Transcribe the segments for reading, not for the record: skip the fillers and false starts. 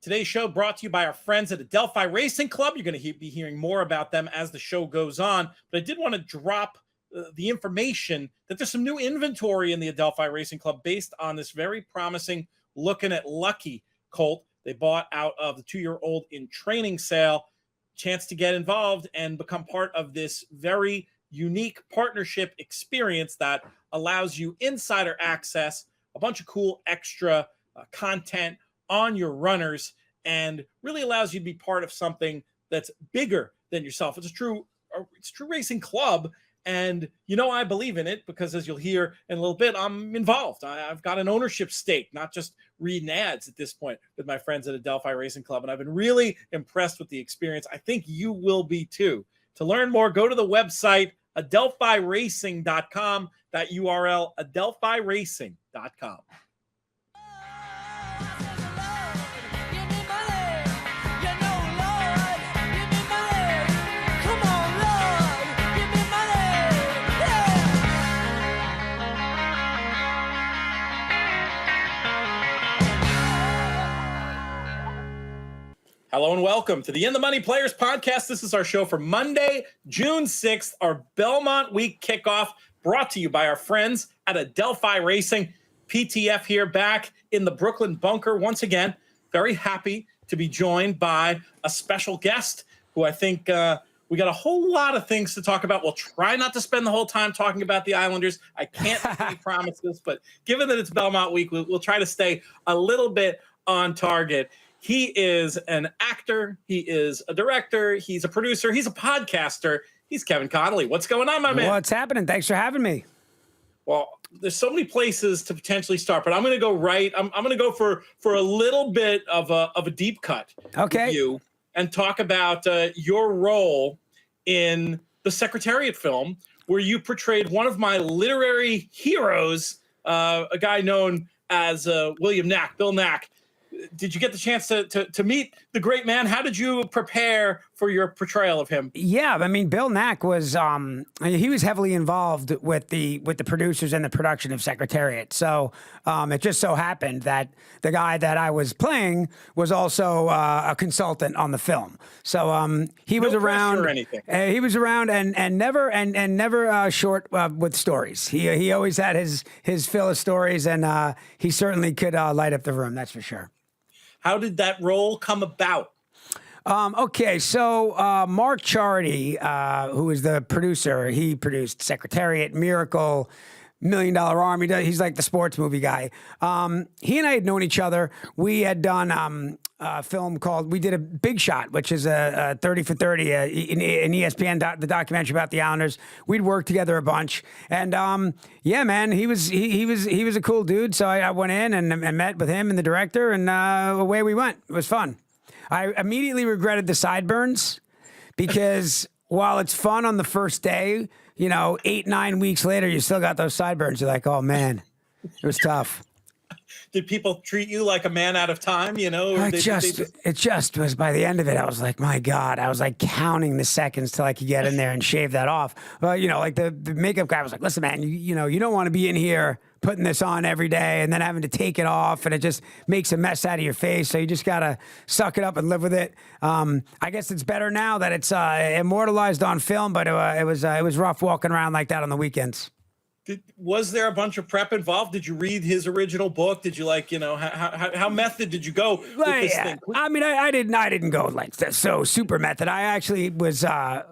Today's show brought to you by our friends at Adelphi Racing Club. You're going to be hearing more about them as the show goes on. But I did want to drop the information that there's some new inventory in the Adelphi Racing Club based on this very promising Looking at Lucky colt they bought out of the 2-year-old in training sale. Chance to get involved and become part of this very unique partnership experience that allows you insider access, a bunch of cool extra content on your runners, and really allows you to be part of something that's bigger than yourself. It's a true racing club, and I believe in it because, as you'll hear in a little bit, I'm involved. I've got an ownership stake, not just reading ads at this point with my friends at Adelphi Racing Club, and I've been really impressed with the experience. I think you will be too. To learn more, go to the website adelphiracing.com. That URL, adelphiracing.com. Hello and welcome to the In the Money Players podcast. This is our show for Monday, June 6th, our Belmont week kickoff, brought to you by our friends at Adelphi Racing. PTF here, back in the Brooklyn bunker once again. Very happy to be joined by a special guest who I think we got a whole lot of things to talk about. We'll try not to spend the whole time talking about the Islanders. I can't make any promises, but given that it's Belmont week, we'll try to stay a little bit on target. He is an actor. He is a director. He's a producer. He's a podcaster. He's Kevin Connolly. What's going on, my man? What's happening? Thanks for having me. Well, there's so many places to potentially start, but I'm going to go right. I'm going to go for a little bit of a deep cut. Okay. With you and talk about your role in the Secretariat film, where you portrayed one of my literary heroes, a guy known as William Nack, Bill Nack. Did you get the chance to meet the great man? How did you prepare for your portrayal of him? Yeah, I mean, Bill Nack was he was heavily involved with the producers and the production of Secretariat. So it just so happened that the guy that I was playing was also a consultant on the film. So he was around. Or anything. He was around and never short with stories. He always had his fill of stories, and he certainly could light up the room. That's for sure. How did that role come about? Okay, so Mark Charity, who is the producer, he produced Secretariat, Miracle, $1 Million Army. He's like the sports movie guy. He and I had known each other. We had done a film called, we did a Big Shot, which is a 30 for 30, an ESPN, the documentary about the Islanders. We'd worked together a bunch. And yeah, man, he was a cool dude. So I went in and met with him and the director, and away we went. It was fun. I immediately regretted the sideburns because while it's fun on the first day, 8-9 weeks later, you still got those sideburns. You're like, oh man, it was tough. Did people treat you like a man out of time? It just was, by the end of it, I was like, my God, I was like counting the seconds till I could get in there and shave that off. Well, like the makeup guy was like, listen, man, you don't want to be in here putting this on every day and then having to take it off, and it just makes a mess out of your face. So you just got to suck it up and live with it. I guess it's better now that it's immortalized on film, but it was rough walking around like that on the weekends. Was there a bunch of prep involved? Did you read his original book? Did you how method did you go with this thing? I mean, I didn't go like so super method. I actually was,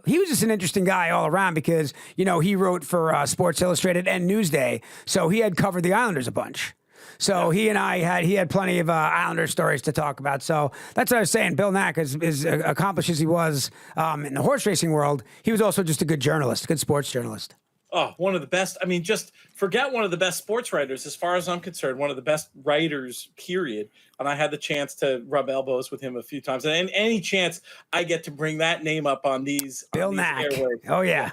he was just an interesting guy all around because, he wrote for Sports Illustrated and Newsday. So he had covered the Islanders a bunch. So he had plenty of Islander stories to talk about. So that's what I was saying. Bill Nack, as accomplished as he was in the horse racing world, he was also just a good journalist, good sports journalist. Oh, one of the best. I mean, just forget one of the best sports writers, as far as I'm concerned, one of the best writers, period. And I had the chance to rub elbows with him a few times. And any chance I get to bring that name up on these Bill Nack. Oh, yeah.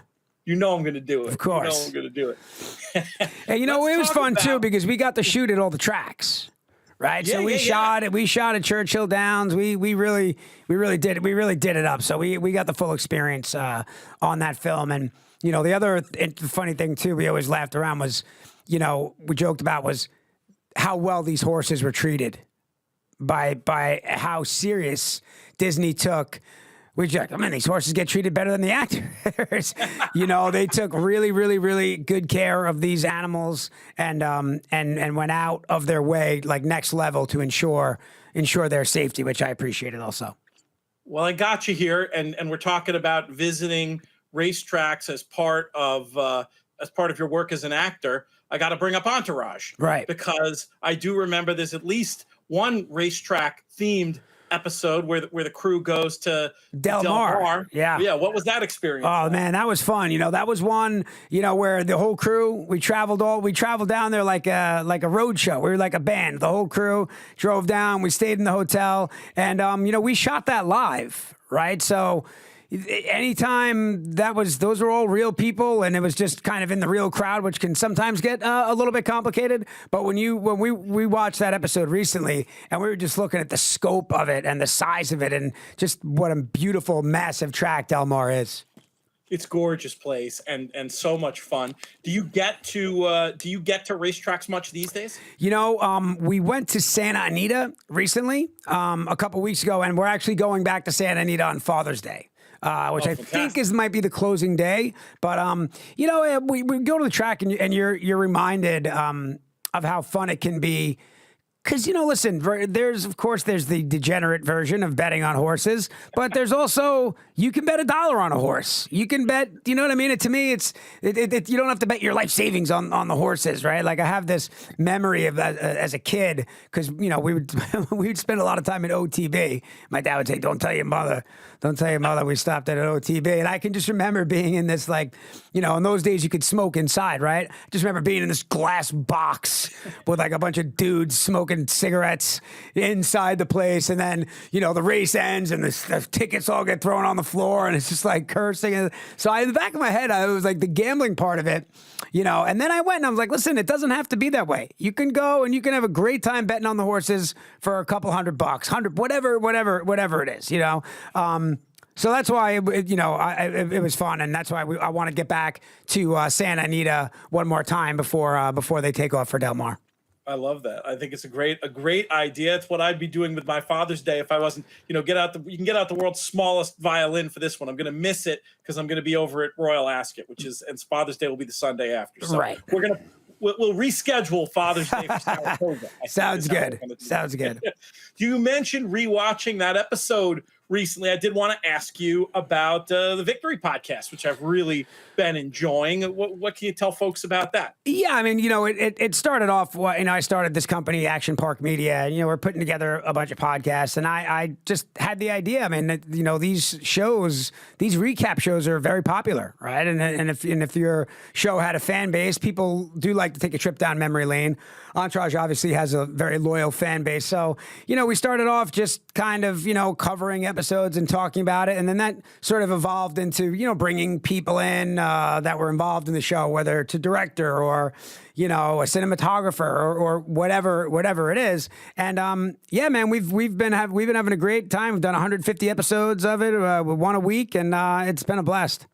I'm going to do it. Of course. I'm going to do it. And, it was fun, too, because we got to shoot at all the tracks. Right. So we shot at Churchill Downs. We really did it up. So we got the full experience on that film. And the other funny thing too, we always laughed around was, we joked about was how well these horses were treated by how serious Disney took. These horses get treated better than the actors. They took really, really, really good care of these animals and went out of their way, like next level, to ensure their safety, which I appreciated also. Well, I got you here, and we're talking about visiting racetracks as part of your work as an actor. I got to bring up Entourage, right? Because I do remember there's at least one racetrack themed episode where the crew goes to Del Mar. Yeah. What was that experience? Oh man, that was fun. That was one, where the whole crew, we traveled down there like a road show. We were like a band. The whole crew drove down, we stayed in the hotel, and we shot that live, right? So anytime those were all real people, and it was just kind of in the real crowd, which can sometimes get a little bit complicated. But when we watched that episode recently, and we were just looking at the scope of it and the size of it, and just what a beautiful, massive track Del Mar is. It's a gorgeous place and so much fun. Do you get to racetracks much these days? We went to Santa Anita recently, a couple weeks ago, and we're actually going back to Santa Anita on Father's Day. Which I think might be the closing day. But, we go to the track and you're reminded of how fun it can be. Because, listen, there's the degenerate version of betting on horses, but there's also, you can bet $1 on a horse. You can bet, you know what I mean? To me, you don't have to bet your life savings on the horses, right? Like I have this memory of as a kid, because, we would spend a lot of time at OTB. My dad would say, don't tell your mother we stopped at an OTB. And I can just remember being in this, like, in those days you could smoke inside, right? I just remember being in this glass box with like a bunch of dudes smoking cigarettes inside the place, and then the race ends and the tickets all get thrown on the floor, and it's just like cursing. And so in the back of my head, I was like the gambling part of it, and then I went and I was like, listen, it doesn't have to be that way. You can go and you can have a great time betting on the horses for a couple $100, whatever it is, So that's why it was fun, and that's why I want to get back to Santa Anita one more time before they take off for Del Mar. I love that. I think it's a great idea. It's what I'd be doing with my Father's Day if I wasn't, you can get out the world's smallest violin for this one. I'm going to miss it because I'm going to be over at Royal Ascot, and Father's Day will be the Sunday after. So right. We'll reschedule Father's Day for Saratoga. Sounds good. Sounds good. You mentioned rewatching that episode recently. I did want to ask you about the Victory podcast, which I've really been enjoying. What can you tell folks about that? Yeah, I mean, it started off, I started this company, Action Park Media, and, we're putting together a bunch of podcasts, and I just had the idea. I mean, these recap shows are very popular, right? And if your show had a fan base, people do like to take a trip down memory lane. Entourage obviously has a very loyal fan base. So, we started off just kind of, covering episodes and talking about it. And then that sort of evolved into, bringing people in that were involved in the show, whether to director or, a cinematographer or whatever it is. And yeah, man, we've been having a great time. We've done 150 episodes of it, one a week, and it's been a blast.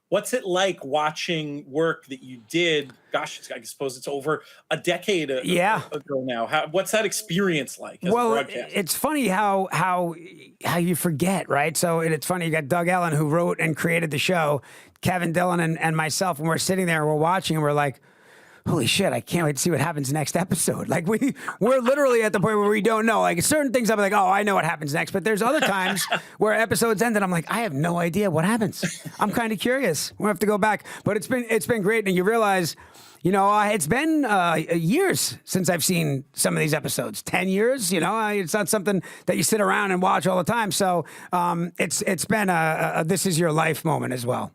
What's it like watching work that you did? Gosh, I suppose it's over a decade ago now. What's that experience like as a broadcaster? It's funny how you forget, right? So it's funny, you got Doug Ellen, who wrote and created the show, Kevin Dillon and myself, and we're sitting there and we're watching and we're like, holy shit, I can't wait to see what happens next episode. Like we're literally at the point where we don't know. Like certain things I'm like, oh, I know what happens next. But there's other times where episodes end and I'm like, I have no idea what happens. I'm kind of curious. We'll have to go back. But it's been great. And you realize, it's been years since I've seen some of these episodes. 10 years, it's not something that you sit around and watch all the time. So it's been a this is your life moment as well.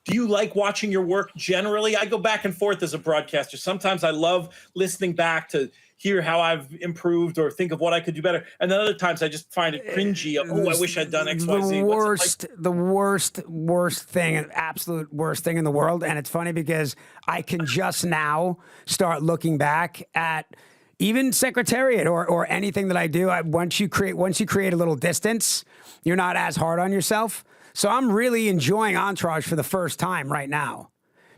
Do you like watching your work generally? I go back and forth as a broadcaster. Sometimes I love listening back to hear how I've improved or think of what I could do better. And then other times I just find it cringy. Oh, I wish I'd done X, Y, Z. The worst thing, absolute worst thing in the world. And it's funny because I can just now start looking back at even Secretariat or anything that I do. Once you create a little distance, you're not as hard on yourself. So I'm really enjoying Entourage for the first time right now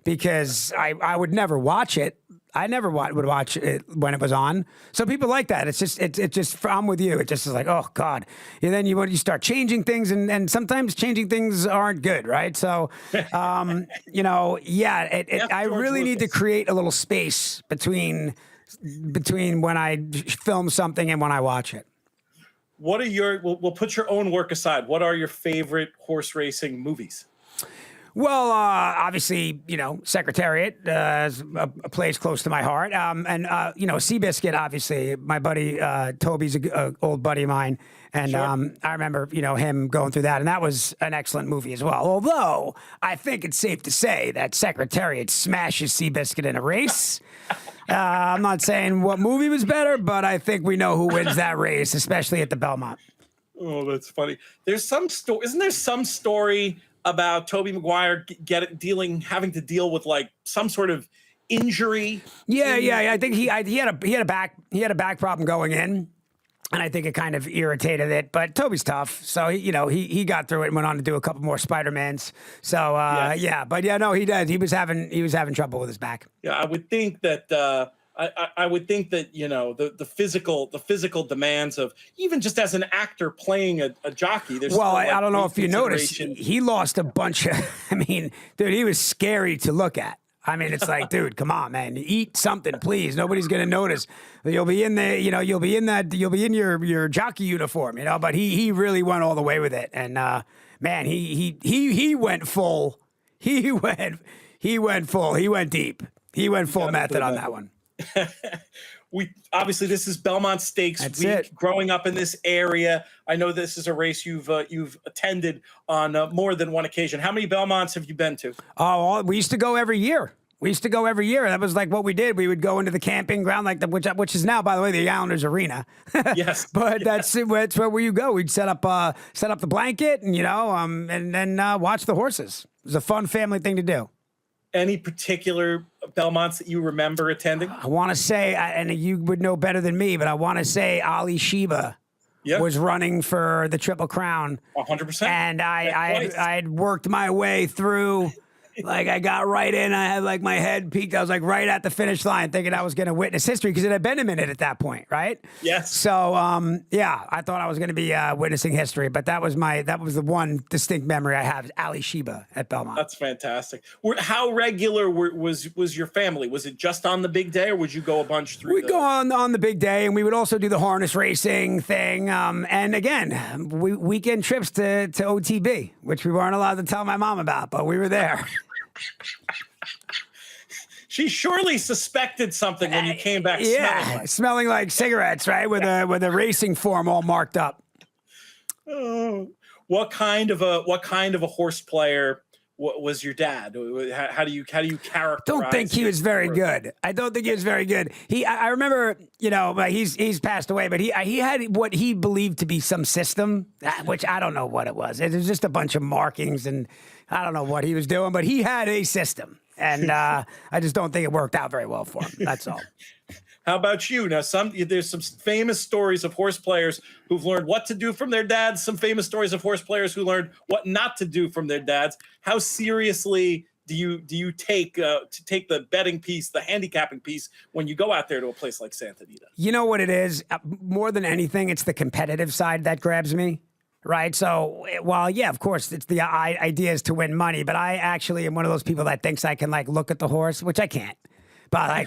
because I would never watch it. I never would watch it when it was on. So people like that. It's just I'm with you. It just is like, oh God. And then you start changing things, and sometimes changing things aren't good, right? So, I really need to create a little space between when I film something and when I watch it. What are we'll put your own work aside. What are your favorite horse racing movies? Well, obviously, Secretariat is a place close to my heart. Seabiscuit, obviously, my buddy Toby's an old buddy of mine. And sure. I remember, him going through that. And that was an excellent movie as well. Although, I think it's safe to say that Secretariat smashes Seabiscuit in a race. I'm not saying what movie was better, but I think we know who wins that race, especially at the Belmont. Oh, that's funny. There's some story. Isn't there some story about Tobey Maguire having to deal with like some sort of injury? Yeah. I think he had a back problem going in, and I think it kind of irritated it. But Toby's tough, so he got through it and went on to do a couple more Spider-Mans. So he did. He was having trouble with his back. Yeah, I would think that. I would think that the physical demands of even just as an actor playing a jockey. I don't know if you noticed, he lost a bunch of. I mean, dude, he was scary to look at. I mean, it's like, dude, come on, man, eat something, please. Nobody's gonna notice. You'll be in there, you'll be in your jockey uniform, But he really went all the way with it, and man, he went full. He went full. He went deep. He went full method on that one. We obviously, this is Belmont Stakes That's week. it. Growing up in this area, I know this is a race you've attended on more than one occasion. How many Belmonts have you been to? Oh, we used to go every year. That was like what we did. We would go into the camping ground, which is now, by the way, the Islanders Arena. Yes, but that's where you go. We'd set up the blanket, and and then watch the horses. It was a fun family thing to do. Any particular Belmonts that you remember attending? I want to say, and you would know better than me, but I want to say Ali Sheba was running for the Triple Crown. 100%. And I'd worked my way through. Like, I got right in. I had like my head peaked. I was like right at the finish line, thinking I was going to witness history because it had been a minute at that point, right? Yes. So, I thought I was going to be witnessing history, but that was the one distinct memory I have: Ali Sheba at Belmont. That's fantastic. How regular was your family? Was it just on the big day, or would you go a bunch through? We'd go on the big day, and we would also do the harness racing thing. And again, weekend trips to OTB, which we weren't allowed to tell my mom about, but we were there. She surely suspected something when you came back. Smelling like cigarettes, right? With a racing form all marked up. Oh, what kind of a horse player was your dad? How do you characterize? Don't think he was very good. I don't think he was very good. I remember, he's passed away, but he had what he believed to be some system, which I don't know what it was. It was just a bunch of markings, and I don't know what he was doing, but he had a system, and I just don't think it worked out very well for him. That's all. How about you? Now, there's some famous stories of horse players who've learned what to do from their dads. Some famous stories of horse players who learned what not to do from their dads. How seriously do you take the betting piece, the handicapping piece, when you go out there to a place like Santa Anita? You know what it is? More than anything, it's the competitive side that grabs me. Right. So, of course, it's the idea is to win money. But I actually am one of those people that thinks I can look at the horse, which I can't. But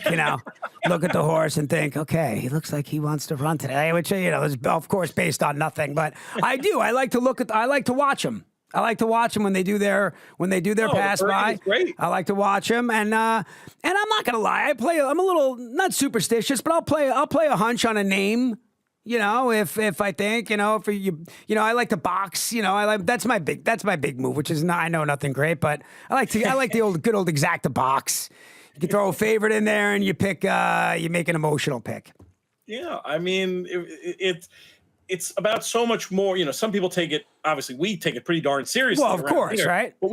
look at the horse and think, okay, he looks like he wants to run today, which is of course based on nothing. But I do. I like to watch them. I like to watch them when they do their pass by. I like to watch them, and I'm not gonna lie. I'm a little not superstitious, but I'll play a hunch on a name. If I think, if I like to box, that's my big move, which is I know nothing great, but I like the good old exacta box. You can throw a favorite in there and you make an emotional pick. Yeah. I mean, it's about so much more, some people take it obviously we take it pretty darn seriously. Well, of course, here. right? But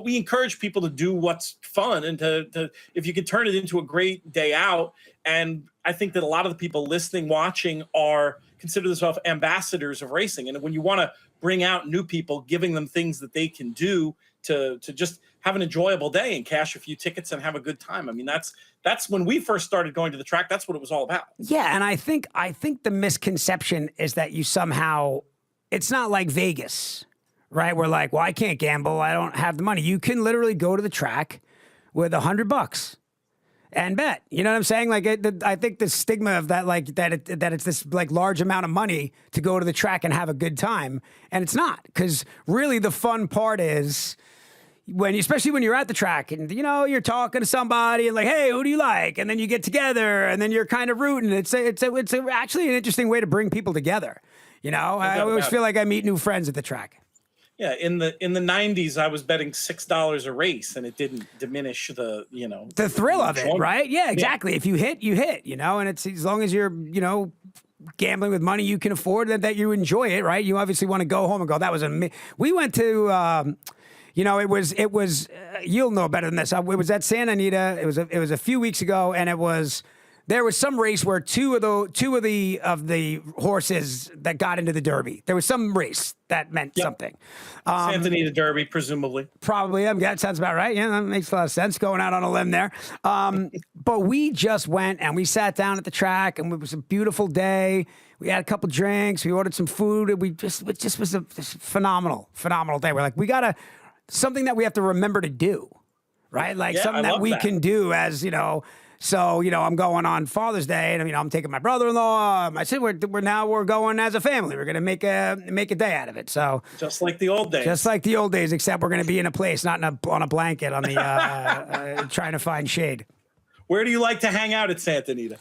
we encourage people to do what's fun and to if you can turn it into a great day out. And I think that a lot of the people listening, watching consider themselves ambassadors of racing. And when you want to bring out new people, giving them things that they can do to just have an enjoyable day and cash a few tickets and have a good time. I mean, that's when we first started going to the track. That's what it was all about. Yeah, and I think the misconception is that you somehow, it's not like Vegas, right? We're like, well, I can't gamble. I don't have the money. You can literally go to the track with $100 and bet. You know what I'm saying? Like, I think the stigma of that, like that it's this like large amount of money to go to the track and have a good time, and it's not, because really the fun part is especially when you're at the track and you're talking to somebody and like, hey, who do you like? And then you get together and then you're kind of rooting. It's actually an interesting way to bring people together. I always feel like I meet new friends at the track. Yeah, in the 90s, I was betting $6 a race, and it didn't diminish the thrill of it, right? Yeah, exactly. Yeah. If you hit, you hit. And it's as long as you're gambling with money you can afford, that you enjoy it, right? You obviously want to go home and go, that was we went to. It was. You'll know better than this. It was at Santa Anita. It was a few weeks ago, and there was some race where two of the horses that got into the Derby. There was some race that meant something. Santa Anita Derby, presumably. Probably. That sounds about right. Yeah, that makes a lot of sense. Going out on a limb there. But we just went and we sat down at the track, and it was a beautiful day. We had a couple drinks. We ordered some food. It just was a phenomenal day. We're like, we gotta. Something that we have to remember to do, right? Like something that we can do as, so, I'm going on Father's Day and, I'm taking my brother-in-law. I said, we're going as a family. We're going to make a day out of it. So just like the old days, except we're going to be in a place, not on a blanket on the, trying to find shade. Where do you like to hang out at Santa Anita?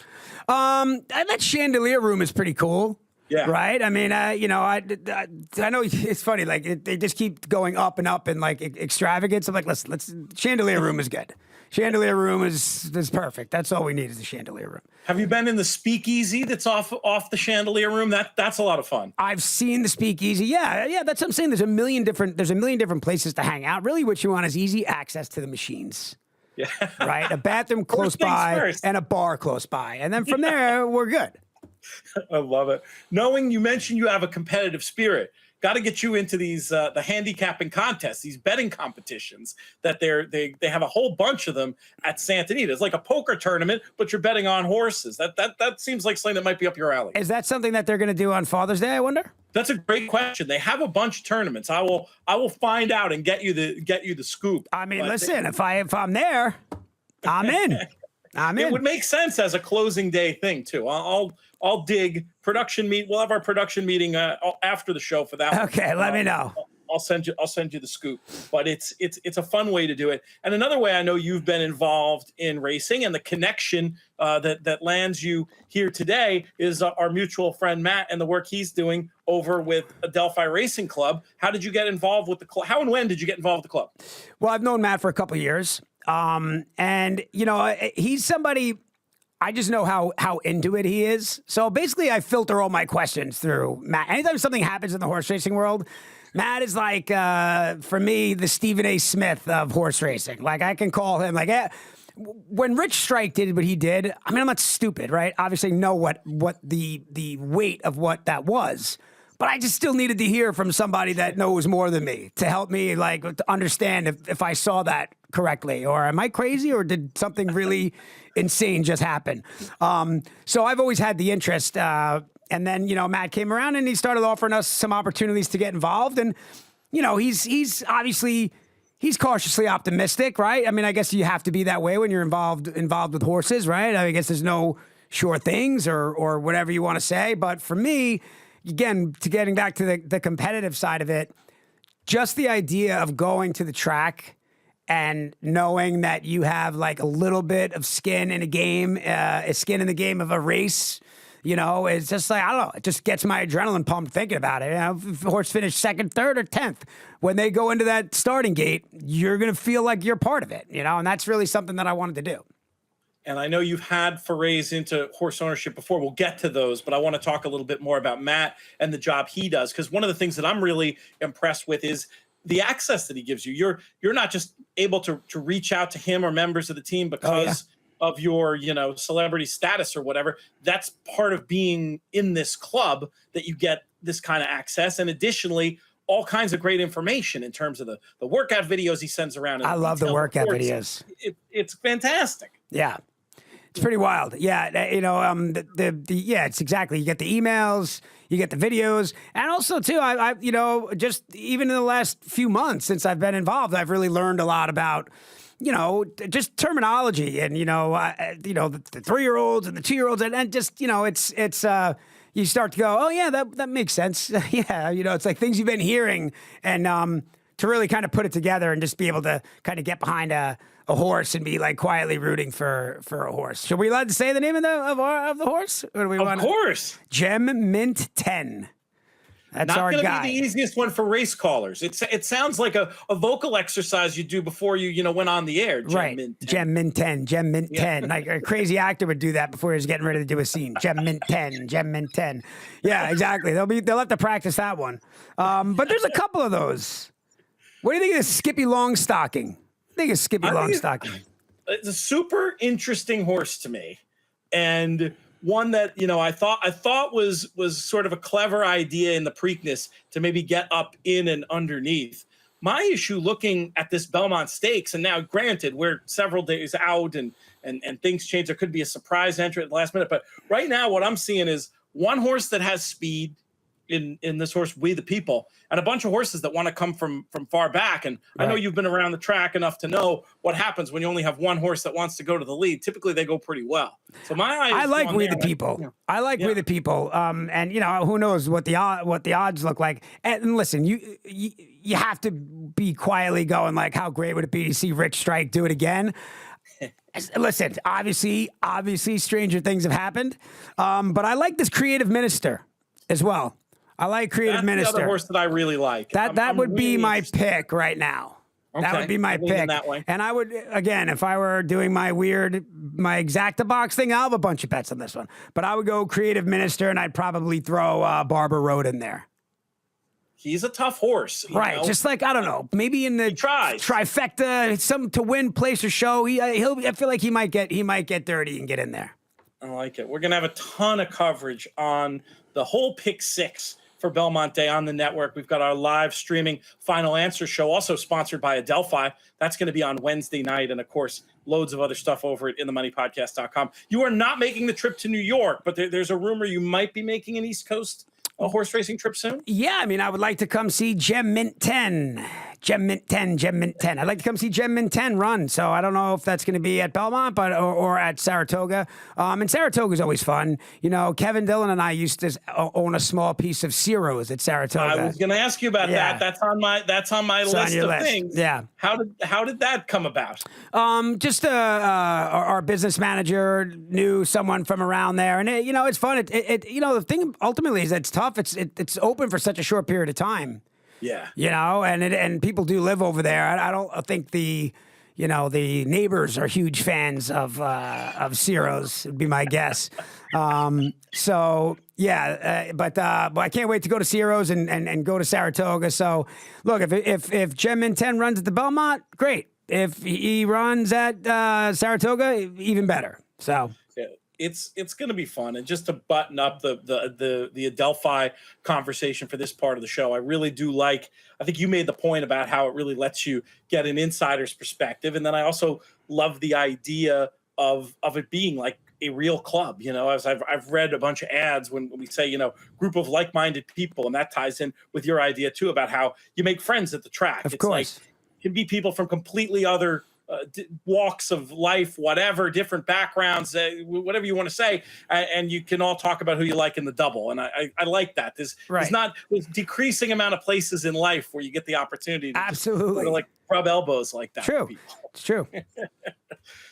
That chandelier room is pretty cool. Yeah. Right. I mean, I know it's funny. Like they just keep going up and up in like extravagance. I'm like, let's. Chandelier room is good. Chandelier room is perfect. That's all we need is the chandelier room. Have you been in the speakeasy that's off the chandelier room? That's a lot of fun. I've seen the speakeasy. Yeah. That's what I'm saying. There's a million different places to hang out. Really, what you want is easy access to the machines. Yeah. Right. A bathroom close by and a bar close by, and then from there we're good. I love it. Knowing you mentioned you have a competitive spirit, got to get you into these the handicapping contests, these betting competitions that they have a whole bunch of them at Santa Anita. It's like a poker tournament, but you're betting on horses. That seems like something that might be up your alley. Is that something that they're going to do on Father's Day, I wonder? That's a great question. They have a bunch of tournaments. I will find out and get you the scoop. I mean, listen, if I'm there, I'm in. It would make sense as a closing day thing too. I'll dig production meet. We'll have our production meeting after the show for that. Okay, let me know. I'll send you the scoop. But it's a fun way to do it. And another way I know you've been involved in racing, and the connection that lands you here today is our mutual friend Matt and the work he's doing over with Adelphi Racing Club. How did you get involved with the club? How and when did you get involved with the club? Well, I've known Matt for a couple of years. And he's somebody, I just know how into it he is. So basically I filter all my questions through Matt. Anytime something happens in the horse racing world, Matt is like, for me, the Stephen A. Smith of horse racing. Like I can call him like, when Rich Strike did what he did, I mean, I'm not stupid, right? Obviously know what the weight of what that was. But I just still needed to hear from somebody that knows more than me to help me like to understand if I saw that correctly, or am I crazy, or did something really insane just happen? So I've always had the interest. And then, Matt came around and he started offering us some opportunities to get involved. And, he's obviously, he's cautiously optimistic, right? I mean, I guess you have to be that way when you're involved with horses, right? I guess there's no sure things or whatever you want to say. But for me, again, getting back to the competitive side of it, just the idea of going to the track and knowing that you have like a little bit of skin in a game, skin in the game of a race, it's just like, I don't know, it just gets my adrenaline pumped thinking about it. If the horse finished second, third, or 10th, when they go into that starting gate, you're going to feel like you're part of it, and that's really something that I wanted to do. And I know you've had forays into horse ownership before. We'll get to those, but I want to talk a little bit more about Matt and the job he does, because one of the things that I'm really impressed with is the access that he gives you. You're not just able to reach out to him or members of the team because of your, celebrity status or whatever. That's part of being in this club, that you get this kind of access. And additionally, all kinds of great information in terms of the workout videos he sends around. I love the workout videos. It's fantastic. Yeah. It's pretty wild. Yeah. It's exactly. You get the emails, you get the videos. And also too, I just even in the last few months since I've been involved, I've really learned a lot about, just terminology and, the 3-year-olds and the 2-year-olds and just, it's you start to go, oh yeah, that makes sense. Yeah. It's like things you've been hearing and, to really kind of put it together and just be able to kind of get behind a horse and be like quietly rooting for a horse. Should we allowed to say the name of the horse? Or do we Of course. Gem Mint 10. That's Not our going to guy. be the easiest one for race callers. It sounds like a vocal exercise you do before you went on the air. Right. Gem Mint 10. Gem Mint 10. Like a crazy actor would do that before he was getting ready to do a scene. Gem Mint 10. Gem Mint 10. Yeah, exactly. They'll have to practice that one. But there's a couple of those. What do you think of Skippy Longstocking? I think it's Skippy Longstocking. It's a super interesting horse to me, and one that I thought was sort of a clever idea in the Preakness to maybe get up in and underneath. My issue looking at this Belmont Stakes, and now granted we're several days out and things change. There could be a surprise entry at the last minute, but right now what I'm seeing is one horse that has speed in this horse, We the People, and a bunch of horses that want to come from far back. And right. I know you've been around the track enough to know what happens when you only have one horse that wants to go to the lead. Typically they go pretty well. So I like We the People. Yeah. I like We the People. And who knows what the odds look like. And listen, you have to be quietly going like, how great would it be to see Rich Strike do it again? Listen, obviously stranger things have happened. But I like this Creative Minister as well. I like Creative Minister. That's the other horse that I really like. That would be my pick right now. Okay. That would be my pick. That way. And I would, again, if I were doing my exacta box thing, I'll have a bunch of bets on this one. But I would go Creative Minister, and I'd probably throw Barber Road in there. He's a tough horse. Right. Just like, I don't know, maybe in the trifecta, some to win, place, or show. I feel like he might get dirty and get in there. I like it. We're going to have a ton of coverage on the whole Pick 6 for Belmont Day on the network. We've got our live streaming Final Answer show, also sponsored by Adelphi. That's going to be on Wednesday night. And, of course, loads of other stuff over at InTheMoneyPodcast.com. You are not making the trip to New York, but there's a rumor you might be making an East Coast horse racing trip soon? Yeah, I mean, I would like to come see Gem Mint 10. Gem Mint 10, Gem Mint 10. I'd like to come see Gem Mint 10 run. So I don't know if that's going to be at Belmont or at Saratoga. And Saratoga is always fun. Kevin Dillon and I used to own a small piece of Ciro's at Saratoga. I was going to ask you about that. That's on my list of things. Yeah. How did that come about? Just our business manager knew someone from around there, and it's fun. The thing ultimately is that it's tough. It's open for such a short period of time. Yeah. And people do live over there. I don't think the neighbors are huge fans of Ciro's, would be my guess. But I can't wait to go to Ciro's and go to Saratoga. So look, if Gem Mint 10 runs at the Belmont, great. If he runs at Saratoga, even better. So. It's going to be fun. And just to button up the Adelphi conversation for this part of the show, I really do like, I think you made the point about how it really lets you get an insider's perspective. And then I also love the idea of it being like a real club, as I've read a bunch of ads when we say, group of like-minded people, and that ties in with your idea too about how you make friends at the track. Of course. Like, it can be people from completely other walks of life, whatever, different backgrounds, whatever you want to say, and you can all talk about who you like in the double. And I like that. There's not a decreasing amount of places in life where you get the opportunity to absolutely just like rub elbows like that. True. It's true.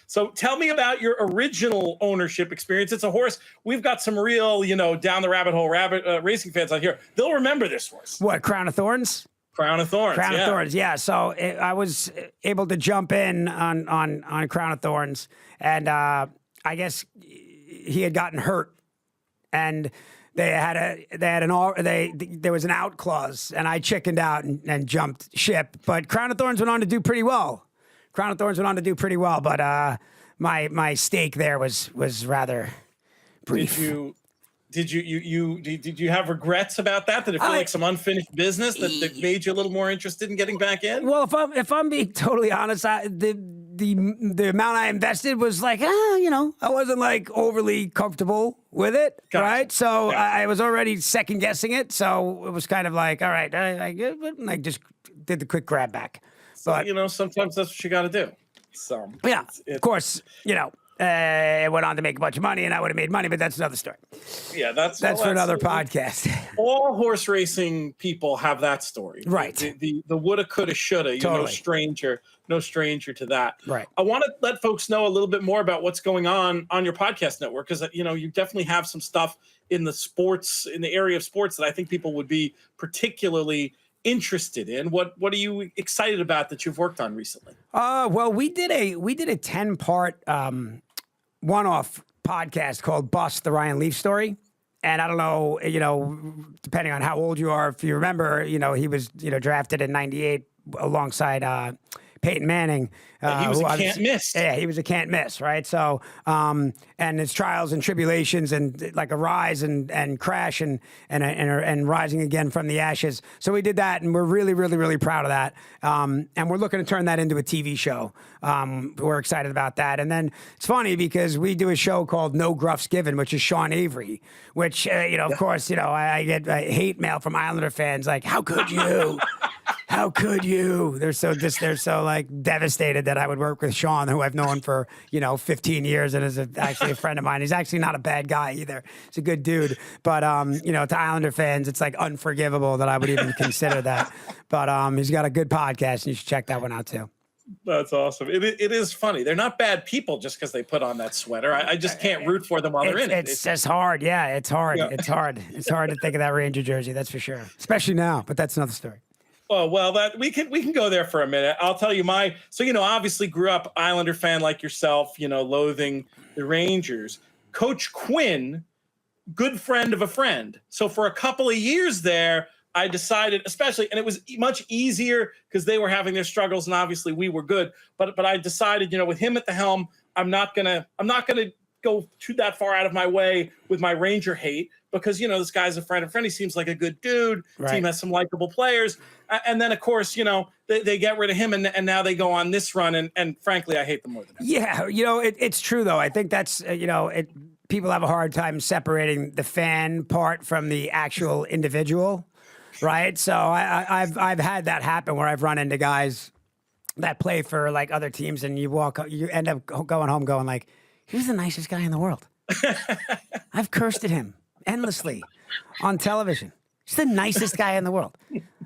So tell me about your original ownership experience. It's a horse. We've got some real, down the rabbit hole racing fans out here. They'll remember this horse. What, Crown of Thorns? Crown of Thorns. Crown of Thorns, yeah. So I was able to jump in on Crown of Thorns, and I guess he had gotten hurt, and there was an out clause, and I chickened out and jumped ship. But Crown of Thorns went on to do pretty well. But my stake there was rather brief. Did you have regrets about that? Did it feel like some unfinished business that made you a little more interested in getting back in? Well, if I'm being totally honest, the amount I invested was like, I wasn't like overly comfortable with it, Gotcha. right? So I was already second guessing it, so it was kind of like, all right, I just did the quick grab back. But sometimes that's what you got to do. So yeah, of course, it went on to make a bunch of money, and I would have made money, but that's another story. Yeah, that's for another podcast. All horse racing people have that story, right? The woulda, coulda, shoulda. Totally. No stranger to that. Right. I want to let folks know a little bit more about what's going on your podcast network, because you definitely have some stuff in the area of sports that I think people would be particularly interested in. What are you excited about that you've worked on recently? Well, we did a 10-part one-off podcast called Bust, the Ryan Leaf Story. And I don't know, depending on how old you are, if you remember, he was, drafted in 98 alongside Peyton Manning. He was a can't miss. Yeah, he was a can't miss, right? So, and his trials and tribulations and like a rise and crash and rising again from the ashes. So we did that, and we're really, really, really proud of that. And we're looking to turn that into a TV show. We're excited about that. And then it's funny because we do a show called No Gruffs Given, which is Sean Avery, which, of course, I get hate mail from Islander fans like, how could you? How could you? They're so like devastated that I would work with Sean, who I've known for 15 years and is actually a friend of mine. He's actually not a bad guy either. He's a good dude. But to Islander fans, it's like unforgivable that I would even consider that. But he's got a good podcast, and you should check that one out too. That's awesome. It is funny. They're not bad people just because they put on that sweater. I just can't root for them while they're in it. It's just hard. Yeah, it's hard. Yeah. It's hard. It's hard to think of that Ranger jersey. That's for sure. Especially now. But that's another story. Oh, well, that we can go there for a minute. I'll tell you obviously grew up Islander fan like yourself, loathing the Rangers. Coach Quinn, good friend of a friend. So for a couple of years there, I decided, especially, and it was much easier because they were having their struggles and obviously we were good. But I decided, with him at the helm, I'm not gonna go too that far out of my way with my Ranger hate, because this guy's a friend of friend. He seems like a good dude. Right. Team has some likable players, and then of course they get rid of him, and now they go on this run, and frankly I hate them more than ever. Yeah, it's true though. I think that's people have a hard time separating the fan part from the actual individual, right? So I've had that happen where I've run into guys that play for like other teams, and you end up going home going like, he's the nicest guy in the world. I've cursed at him endlessly on television. He's the nicest guy in the world.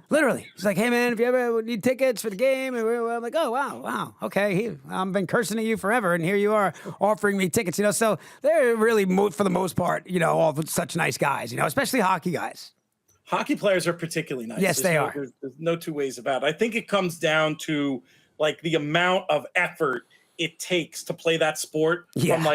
Literally. He's like, hey, man, if you ever need tickets for the game, and I'm like, oh, wow, okay. I've been cursing at you forever, and here you are offering me tickets. So they're really, for the most part, all such nice guys, especially hockey guys. Hockey players are particularly nice. Yes, they are. There's no two ways about it. I think it comes down to like the amount of effort it takes to play that sport from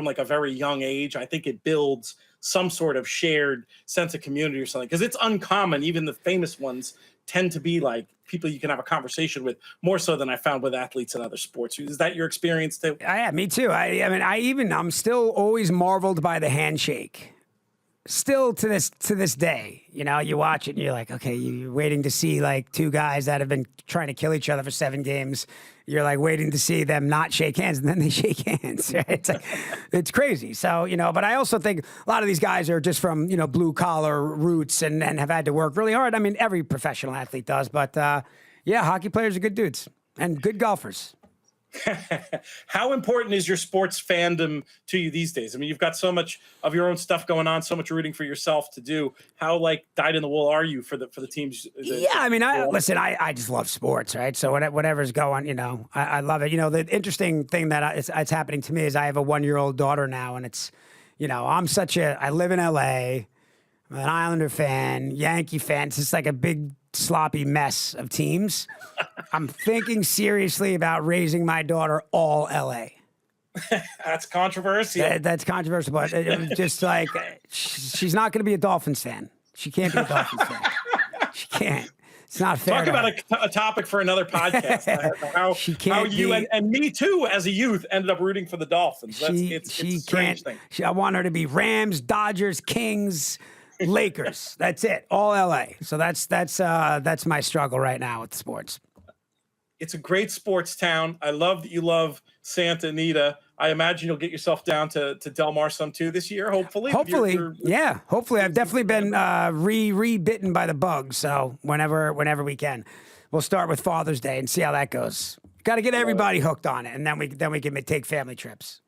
a very young age. I think it builds some sort of shared sense of community or something, because it's uncommon. Even the famous ones tend to be like people you can have a conversation with more so than I found with athletes in other sports. Is that your experience too? Yeah, me too. I'm still always marveled by the handshake. Still to this day, you watch it and you're like, okay, you're waiting to see like two guys that have been trying to kill each other for 7 games. You're like waiting to see them not shake hands, and then they shake hands. Right? It's like, it's crazy. So, but I also think a lot of these guys are just from, blue collar roots and have had to work really hard. I mean, every professional athlete does, but hockey players are good dudes and good golfers. How important is your sports fandom to you these days? I mean, you've got so much of your own stuff going on, so much rooting for yourself to do. How dyed in the wool are you for the teams? I just love sports, right? So whatever's going, I love it. The interesting thing that it's happening to me is I have a 1-year-old daughter now, and it's, I live in LA, I'm an Islander fan, Yankee fan. It's just like a big sloppy mess of teams. I'm thinking seriously about raising my daughter all LA. That's controversial. That's controversial, but it was just like she's not going to be a Dolphins fan. She can't be a Dolphins fan. She can't. It's not fair. Talk about a topic for another podcast. She can't how you be, and me too, as a youth, ended up rooting for the Dolphins. It's a strange thing. I want her to be Rams, Dodgers, Kings, Lakers. That's it. All LA. So that's my struggle right now with sports. It's a great sports town. I love that you love Santa Anita. I imagine you'll get yourself down to Del Mar some too this year, hopefully. Hopefully, yeah. Hopefully, I've definitely been re-bitten by the bug. So whenever we can, we'll start with Father's Day and see how that goes. Got to get everybody hooked on it, and then we can take family trips.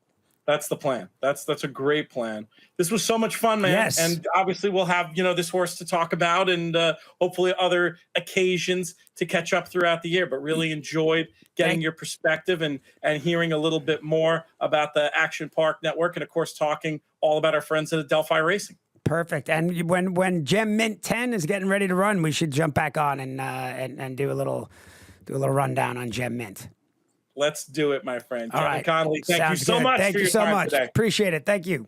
That's the plan. That's a great plan. This was so much fun, man. Yes. And obviously we'll have, this horse to talk about and hopefully other occasions to catch up throughout the year, but really enjoyed getting your perspective and hearing a little bit more about the Action Park Network and of course talking all about our friends at Adelphi Racing. Perfect. And when Gem Mint 10 is getting ready to run, we should jump back on and do a little rundown on Gem Mint. Let's do it, my friend. All Kevin right. Connolly, thank you so much for your time today. Appreciate it. Thank you.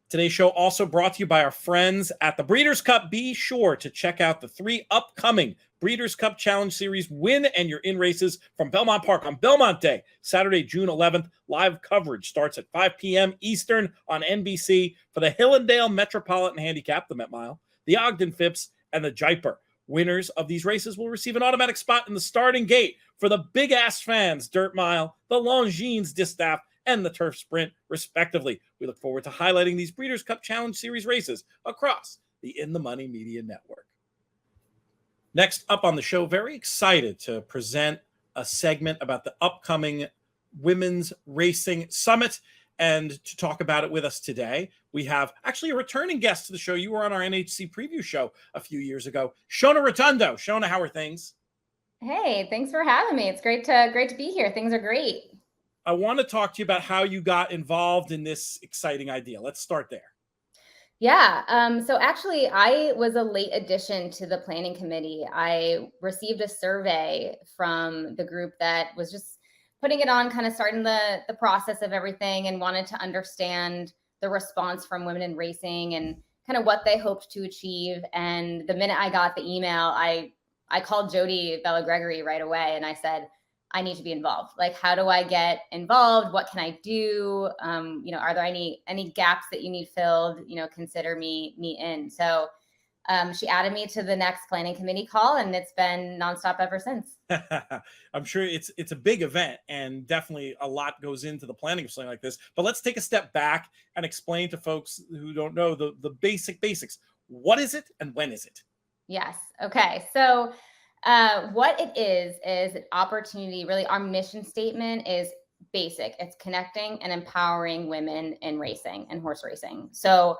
Today's show also brought to you by our friends at the Breeders' Cup. Be sure to check out the 3 upcoming Breeders' Cup Challenge Series win and you're in races from Belmont Park on Belmont Day, Saturday, June 11th. Live coverage starts at 5 p.m. Eastern on NBC for the Hillendale Metropolitan Handicap, the Met Mile, the Ogden Phipps, and the Jaipur. Winners of these races will receive an automatic spot in the starting gate for the Big Ass Fans Dirt Mile, the Longines Distaff, and the Turf Sprint, respectively. We look forward to highlighting these Breeders' Cup Challenge Series races across the In the Money Media Network. Next up on the show, very excited to present a segment about the upcoming Women's Racing Summit. And to talk about it with us today, we have actually a returning guest to the show. You were on our NHC preview show a few years ago, Shona Rotundo. Shona, how are things? Hey, thanks for having me. It's great to be here. Things are great. I want to talk to you about how you got involved in this exciting idea. Let's start there. Yeah. So actually, I was a late addition to the planning committee. I received a survey from the group that was just putting it on, kind of starting the process of everything, and wanted to understand the response from women in racing and kind of what they hoped to achieve. And the minute I got the email, I called Jody Bella Gregory right away and I said, I need to be involved. Like, how do I get involved? What can I do? Are there any gaps that you need filled? Consider me in. So she added me to the next planning committee call, and it's been nonstop ever since. I'm sure it's a big event, and definitely a lot goes into the planning of something like this. But let's take a step back and explain to folks who don't know the basics. What is it and when is it? Yes. Okay. So what it is an opportunity. Really, our mission statement is basic. It's connecting and empowering women in racing and horse racing. So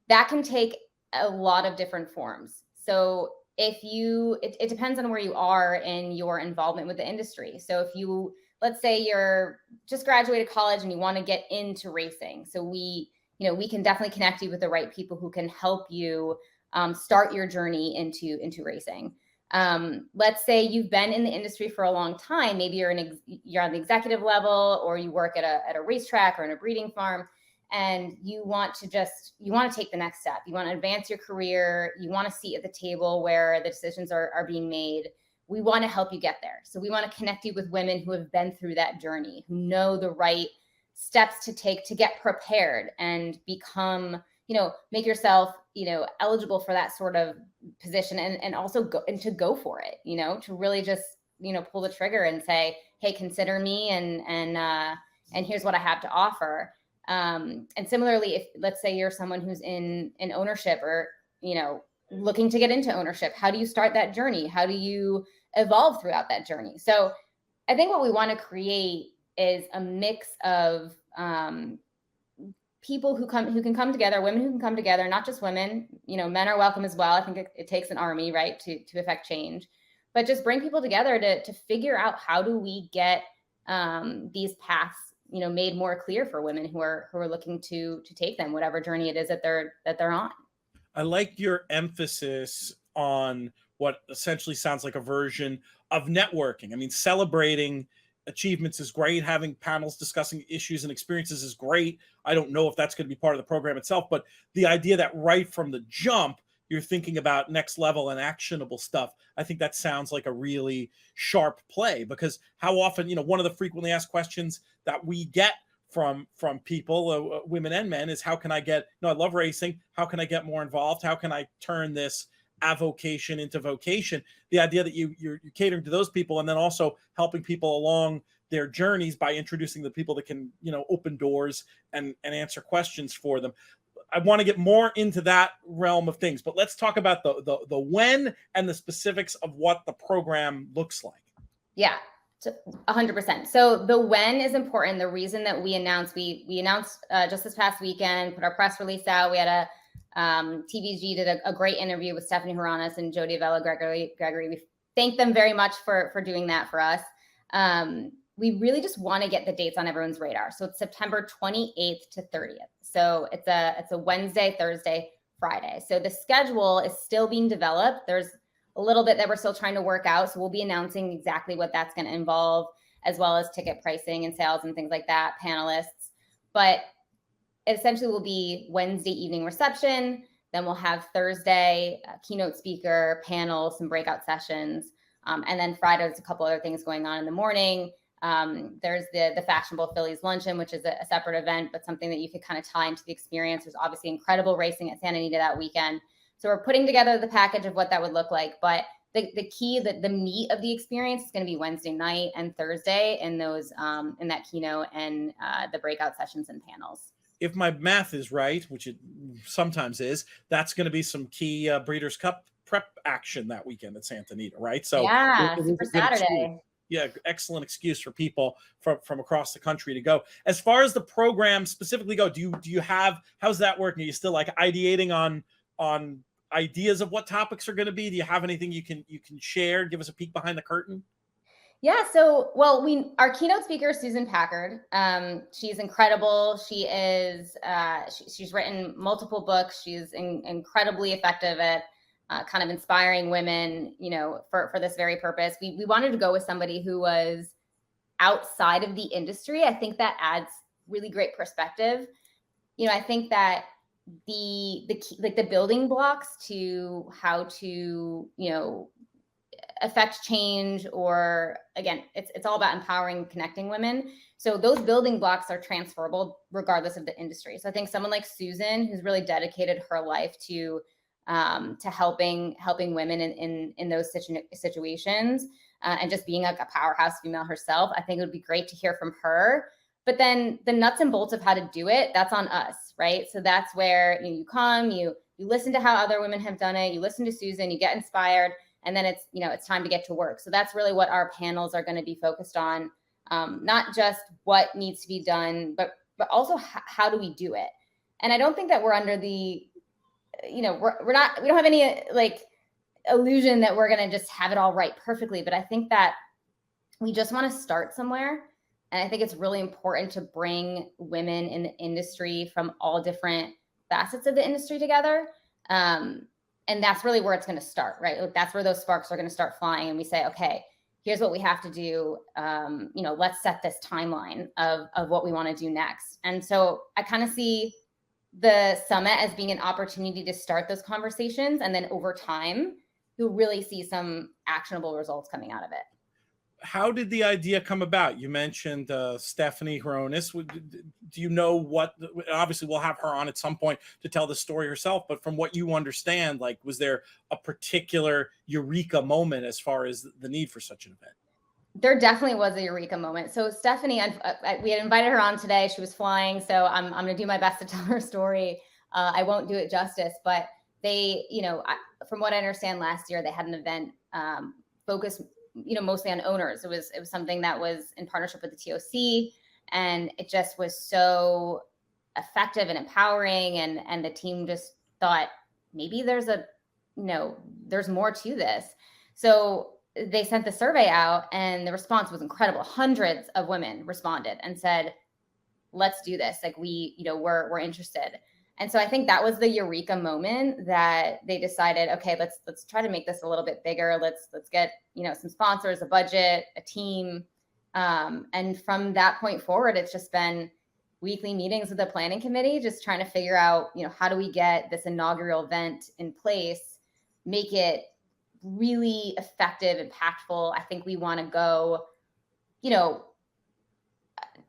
that can take a lot of different forms. So it depends on where you are in your involvement with the industry. So if you, let's say you're just graduated college and you want to get into racing. So we can definitely connect you with the right people who can help you start your journey into racing. Let's say you've been in the industry for a long time. Maybe you're on the executive level, or you work at a racetrack or in a breeding farm, and you want to take the next step. You want to advance your career. You want a seat at the table where the decisions are being made. We want to help you get there. So we want to connect you with women who have been through that journey, who know the right steps to take to get prepared and become, make yourself, eligible for that sort of position, and also go for it, to really just, pull the trigger and say, hey, consider me, and here's what I have to offer. And similarly, if let's say you're someone who's in ownership or, looking to get into ownership, how do you start that journey? How do you evolve throughout that journey? So I think what we want to create is a mix of people who can come together, women who can come together, not just women, men are welcome as well. I think it takes an army, right, to affect change, but just bring people together to figure out how do we get these paths, made more clear for women who are looking to take them, whatever journey it is that they're on. I like your emphasis on what essentially sounds like a version of networking. I mean, celebrating achievements is great. Having panels discussing issues and experiences is great. I don't know if that's going to be part of the program itself, but the idea that right from the jump, you're thinking about next level and actionable stuff, I think that sounds like a really sharp play, because how often, one of the frequently asked questions that we get from people, women and men, is how can I get, I love racing. How can I get more involved? How can I turn this avocation into vocation? The idea that you're catering to those people, and then also helping people along their journeys by introducing the people that can, open doors and answer questions for them. I want to get more into that realm of things, but let's talk about the when and the specifics of what the program looks like. Yeah, 100%. So the when is important. The reason that we announced just this past weekend, put our press release out. We had a TVG did a great interview with Stephanie Haranis and Jody Vela Gregory. We thank them very much for doing that for us. We really just want to get the dates on everyone's radar. So it's September 28th to 30th. So it's a Wednesday, Thursday, Friday. So the schedule is still being developed. There's a little bit that we're still trying to work out. So we'll be announcing exactly what that's going to involve, as well as ticket pricing and sales and things like that, panelists. But it essentially will be Wednesday evening reception. Then we'll have Thursday keynote speaker, panel, some breakout sessions. And then Friday, there's a couple other things going on in the morning. There's the Fashionable Phillies Luncheon, which is a separate event, but something that you could kind of tie into the experience. There's obviously incredible racing at Santa Anita that weekend. So we're putting together the package of what that would look like. But the key, the meat of the experience is going to be Wednesday night and Thursday in those in that keynote and the breakout sessions and panels. If my math is right, which it sometimes is, that's going to be some key Breeders' Cup prep action that weekend at Santa Anita, right? So yeah, Super Saturday. Yeah, excellent excuse for people from across the country to go. As far as the program specifically go, do you have, how's that working? Are you still like ideating on ideas of what topics are going to be? Do you have anything you can share? Give us a peek behind the curtain. Yeah. So, our keynote speaker is Susan Packard. She's incredible. She is, she's written multiple books. She's incredibly effective at kind of inspiring women, for this very purpose. We wanted to go with somebody who was outside of the industry. I think that adds really great perspective. I think that the key, like the building blocks to how to, affect change, or again, it's all about empowering, connecting women. So those building blocks are transferable regardless of the industry. So I think someone like Susan, who's really dedicated her life to helping women in those situations, and just being like a powerhouse female herself, I think it would be great to hear from her. But then the nuts and bolts of how to do it, that's on us, right? So that's where you come, you listen to how other women have done it, you listen to Susan, you get inspired, and then it's time to get to work. So that's really what our panels are going to be focused on, not just what needs to be done, but also how do we do it? And I don't think that we're under the, we don't have any like illusion that we're going to just have it all right perfectly. But I think that we just want to start somewhere. And I think it's really important to bring women in the industry from all different facets of the industry together. And that's really where it's going to start, right? Like that's where those sparks are going to start flying. And we say, okay, here's what we have to do. Let's set this timeline of what we want to do next. And so I kind of see the summit as being an opportunity to start those conversations. And then over time, you'll really see some actionable results coming out of it. How did the idea come about? You mentioned Stephanie Hronis. Do you know what, obviously we'll have her on at some point to tell the story herself, but from what you understand, like, was there a particular eureka moment as far as the need for such an event? There definitely was a eureka moment. So Stephanie, we had invited her on today. She was flying. So I'm going to do my best to tell her story. I won't do it justice, but they, from what I understand, last year they had an event focused mostly on owners. It was something that was in partnership with the TOC, and it just was so effective and empowering. And the team just thought maybe there's more to this. So they sent the survey out, and the response was incredible. Hundreds of women responded and said, let's do this. Like we're interested. And so I think that was the eureka moment that they decided, okay, let's try to make this a little bit bigger. Let's get, some sponsors, a budget, a team. And from that point forward, it's just been weekly meetings with the planning committee, just trying to figure out, how do we get this inaugural event in place, make it really effective, impactful. I think we want to go,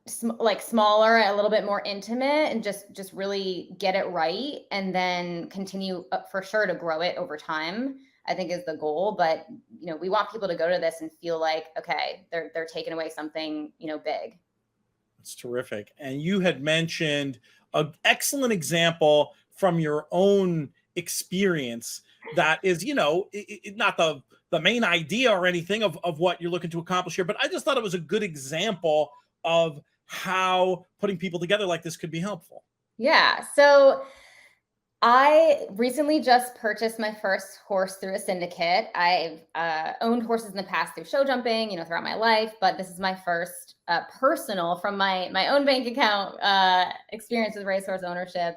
smaller, a little bit more intimate, and just really get it right, and then continue for sure to grow it over time, I think is the goal. But we want people to go to this and feel like, okay, they're taking away something big. It's terrific. And you had mentioned an excellent example from your own experience that is, not the main idea or anything of what you're looking to accomplish here, but I just thought it was a good example of how putting people together like this could be helpful. Yeah. So I recently just purchased my first horse through a syndicate. I've owned horses in the past through show jumping, throughout my life, but this is my first personal from my own bank account experience with racehorse ownership.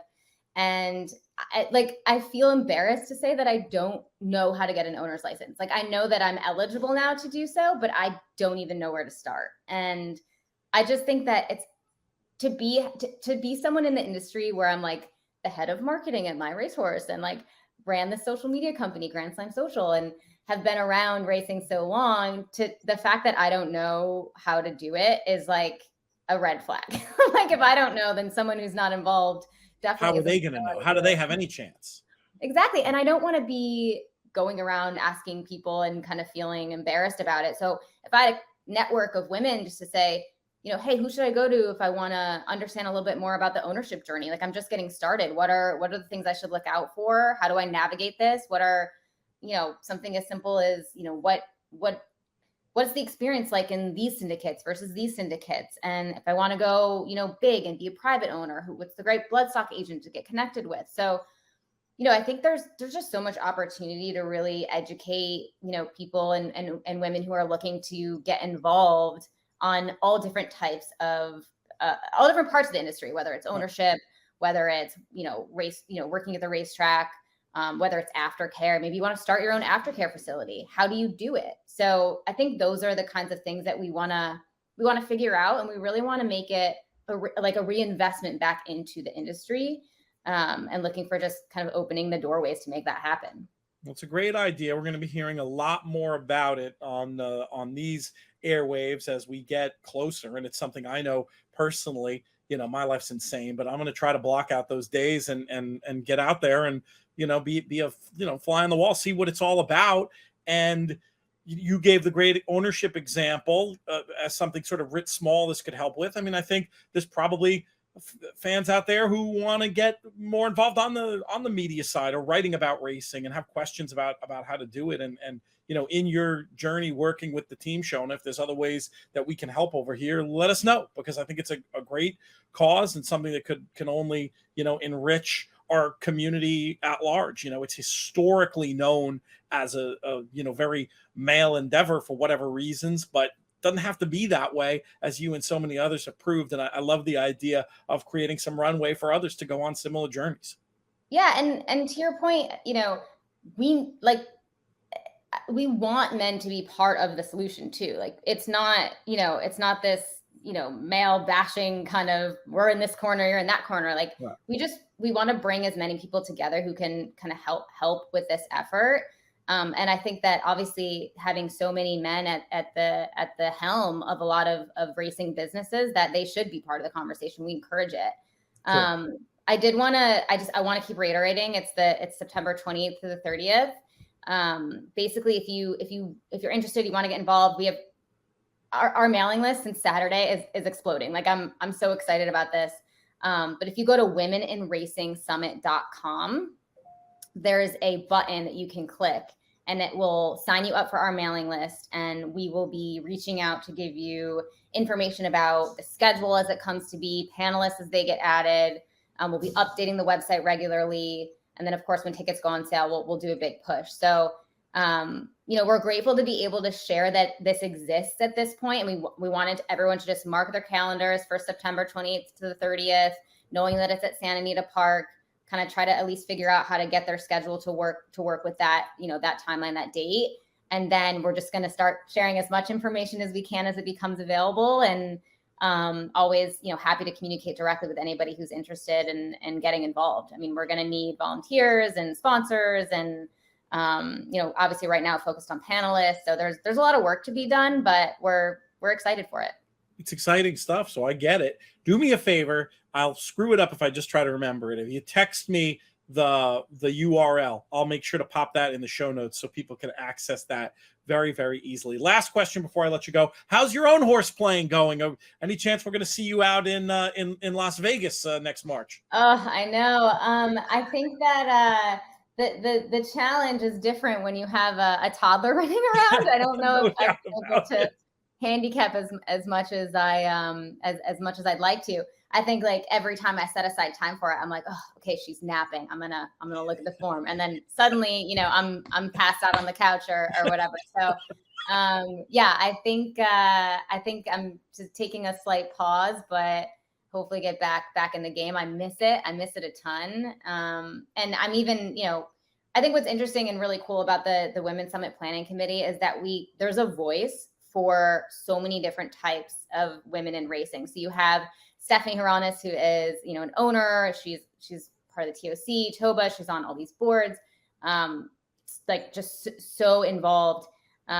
And I feel embarrassed to say that I don't know how to get an owner's license. Like, I know that I'm eligible now to do so, but I don't even know where to start. And I just think that it's to be someone in the industry where I'm like the head of marketing at my racehorse and like ran the social media company, Grand Slam Social, and have been around racing so long, to the fact that I don't know how to do it is like a red flag. Like, if I don't know, then someone who's not involved definitely. How are they going to know? How do they have any chance? Exactly. And I don't want to be going around asking people and kind of feeling embarrassed about it. So if I had a network of women just to say, hey, who should I go to if I want to understand a little bit more about the ownership journey? Like, I'm just getting started. What are the things I should look out for? How do I navigate this? What are, something as simple as, what's the experience like in these syndicates versus these syndicates? And if I want to go, big and be a private owner, what's the great bloodstock agent to get connected with? So, I think there's just so much opportunity to really educate, people and women who are looking to get involved on all different types of, all different parts of the industry, whether it's ownership, whether it's, race, working at the racetrack, whether it's aftercare. Maybe you want to start your own aftercare facility. How do you do it? So I think those are the kinds of things that we want to figure out, and we really want to make it a reinvestment back into the industry, and looking for just kind of opening the doorways to make that happen. Well, it's a great idea. We're going to be hearing a lot more about it on these airwaves as we get closer, and it's something I know personally. My life's insane, but I'm going to try to block out those days and get out there and be a fly on the wall, see what it's all about. And you gave the great ownership example as something sort of writ small this could help with. I mean, I think there's probably fans out there who want to get more involved on the media side or writing about racing and have questions about how to do it. And in your journey working with the team show, and if there's other ways that we can help over here, let us know, because I think it's a great cause and something that can only enrich our community at large. It's historically known as a very male endeavor for whatever reasons, but doesn't have to be that way, as you and so many others have proved. And I love the idea of creating some runway for others to go on similar journeys. Yeah. And to your point, we want men to be part of the solution too. Like, it's not this, male bashing kind of, we're in this corner, you're in that corner. Like, yeah. We want to bring as many people together who can kind of help with this effort. And I think that obviously having so many men at the helm of a lot of racing businesses, that they should be part of the conversation. We encourage it. Sure. I want to keep reiterating, it's September 20th to the 30th. Basically, if you're interested, you want to get involved, we have our mailing list since Saturday is exploding. Like, I'm so excited about this. But if you go to womeninracingsummit.com, there's a button that you can click, and it will sign you up for our mailing list. And we will be reaching out to give you information about the schedule as it comes to be, panelists as they get added. We'll be updating the website regularly. And then, of course, when tickets go on sale, we'll do a big push. So, we're grateful to be able to share that this exists at this point. And we wanted everyone to just mark their calendars for September 28th to the 30th, knowing that it's at Santa Anita Park, kind of try to at least figure out how to get their schedule to work with that, that timeline, that date. And then we're just going to start sharing as much information as we can as it becomes available. And always, happy to communicate directly with anybody who's interested in getting involved. I mean, we're going to need volunteers and sponsors and, obviously right now focused on panelists. So there's a lot of work to be done, but we're excited for it. It's exciting stuff. So I get it. Do me a favor. I'll screw it up if I just try to remember it. If you text me the URL, I'll make sure to pop that in the show notes so people can access that very, very easily. Last question before I let you go. How's your own horse playing going? Any chance we're going to see you out in Las Vegas next March? Oh, I know. I think that the challenge is different when you have a toddler running around. I don't know if I'm able to handicap as much as as much as I'd like to. I think like every time I set aside time for it, I'm like, oh, okay, she's napping. I'm gonna look at the form, and then suddenly, I'm passed out on the couch or whatever. So, I think I'm just taking a slight pause, but hopefully get back in the game. I miss it a ton, and I'm even, I think what's interesting and really cool about the Women's Summit Planning Committee is that there's a voice for so many different types of women in racing. So you have Stephanie Haranis, who is, an owner. She's part of the TOC, Toba. She's on all these boards, just so involved in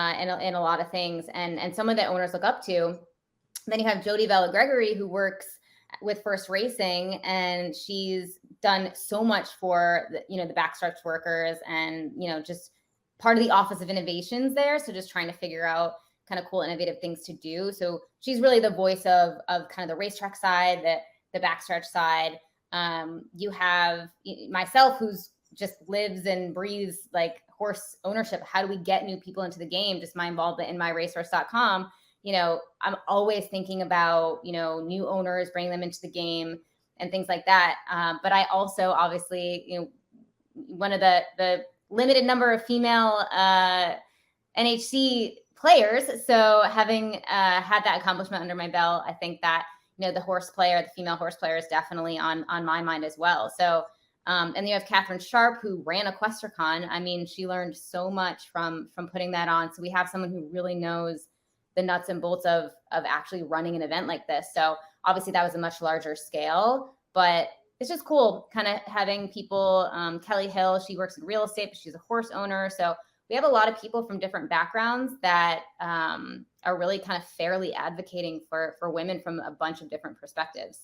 a lot of things, and some of the owners look up to. Then you have Jody Vella Gregory, who works with First Racing, and she's done so much for the backstretch workers, and just part of the Office of Innovations there. So just trying to figure out kind of cool, innovative things to do. So she's really the voice of kind of the racetrack side, the backstretch side. You have myself, who's just lives and breathes like horse ownership. How do we get new people into the game? Just my involvement in myracehorse.com. I'm always thinking about, new owners, bringing them into the game and things like that. But I also obviously, one of the limited number of female NHC players. So having had that accomplishment under my belt, I think that, the female horse player is definitely on my mind as well. So, and you have Catherine Sharp, who ran EquestriaCon. I mean, she learned so much from putting that on. So we have someone who really knows the nuts and bolts of actually running an event like this. So obviously that was a much larger scale, but it's just cool kind of having people, Kelly Hill, she works in real estate, but she's a horse owner. So we have a lot of people from different backgrounds that are really kind of fairly advocating for women from a bunch of different perspectives.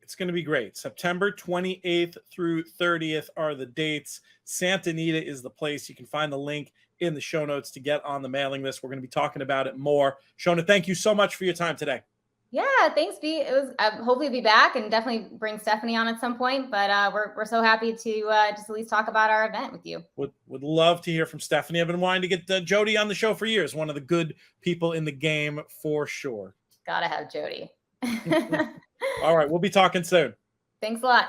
It's going to be great. September 28th through 30th are the dates. Santa Anita is the place. You can find the link in the show notes to get on the mailing list. We're going to be talking about it more. Shona, thank you so much for your time today. Yeah, thanks, B. It was hopefully be back and definitely bring Stephanie on at some point. But we're so happy to just at least talk about our event with you. Would love to hear from Stephanie. I've been wanting to get Jody on the show for years. One of the good people in the game for sure. Gotta have Jody. All right, we'll be talking soon. Thanks a lot.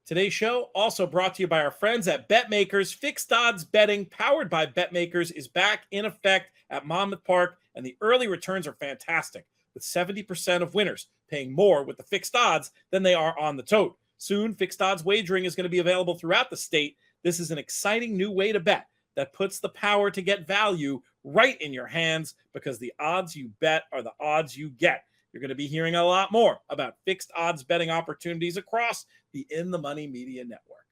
Today's show also brought to you by our friends at BetMakers. Fixed odds betting powered by BetMakers is back in effect at Monmouth Park, and the early returns are fantastic, with 70% of winners paying more with the fixed odds than they are on the tote. Soon, fixed odds wagering is going to be available throughout the state. This is an exciting new way to bet that puts the power to get value right in your hands, because the odds you bet are the odds you get. You're going to be hearing a lot more about fixed odds betting opportunities across the In the Money Media Network.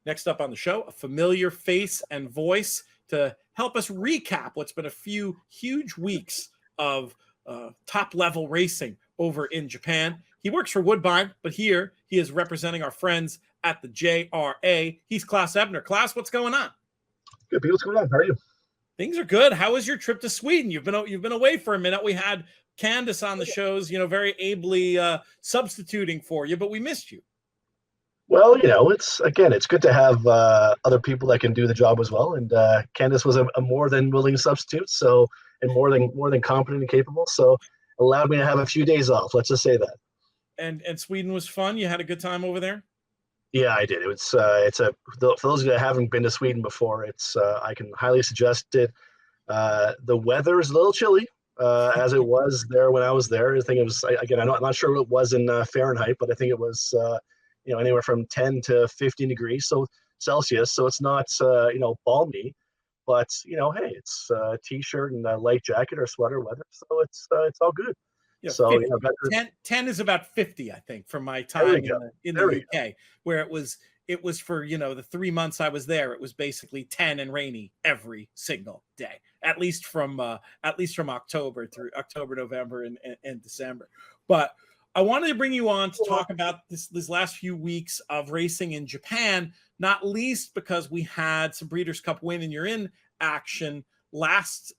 Next up on the show, a familiar face and voice to help us recap what's been a few huge weeks of top-level racing over in Japan. He works for Woodbine, but here he is representing our friends at the JRA. He's Klaus Ebner. Klaus, what's going on? Good, people. What's going on? How are you? Things are good. How was your trip to Sweden? You've been away for a minute. We had Candace on the shows, very ably substituting for you, but we missed you. Well, it's good to have other people that can do the job as well. And Candace was a more than willing substitute, and more than competent and capable. So allowed me to have a few days off. Let's just say that. And Sweden was fun. You had a good time over there. Yeah, I did. It was for those of you that haven't been to Sweden before, I can highly suggest it. The weather is a little chilly, as it was there when I was there. I think it was, again, I'm not sure what it was in Fahrenheit, but I think it was anywhere from 10 to 15 degrees, so Celsius. So it's not balmy, But hey, it's a t-shirt and a light jacket or sweater weather, so it's all good. Yeah, So 50. better. 10 is about 50, I think, from my There we time go. in There the we go. UK, where it was for the 3 months I was there, it was basically 10 and rainy every single day, at least from October through October, November, and December. But I wanted to bring you on to talk about these last few weeks of racing in Japan, not least because we had some Breeders' Cup win and you're in action last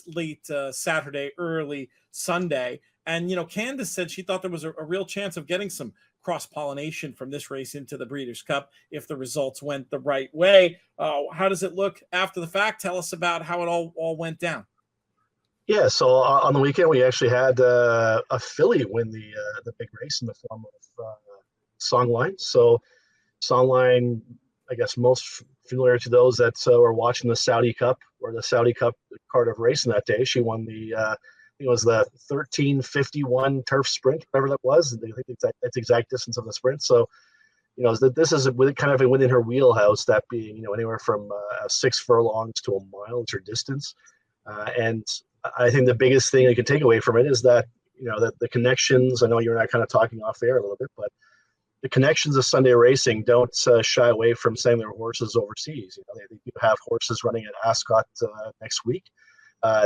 late Saturday, early Sunday. And, Candace said she thought there was a real chance of getting some cross-pollination from this race into the Breeders' Cup if the results went the right way. How does it look after the fact? Tell us about how it all went down. Yeah, so on the weekend we actually had a filly win the big race in the form of Songline. So Songline, I guess most familiar to those that were watching the Saudi Cup or the Saudi Cup Cardiff racing that day. She won it was the 13:51 turf sprint, whatever that was. I think that's exact distance of the sprint. So, this is kind of within her wheelhouse, that being, anywhere from 6 furlongs to a mile is her distance. And I think the biggest thing you can take away from it is that, that the connections, I know you're not kind of talking off air a little bit, but the connections of Sunday racing don't shy away from sending their horses overseas. They do have horses running at Ascot next week.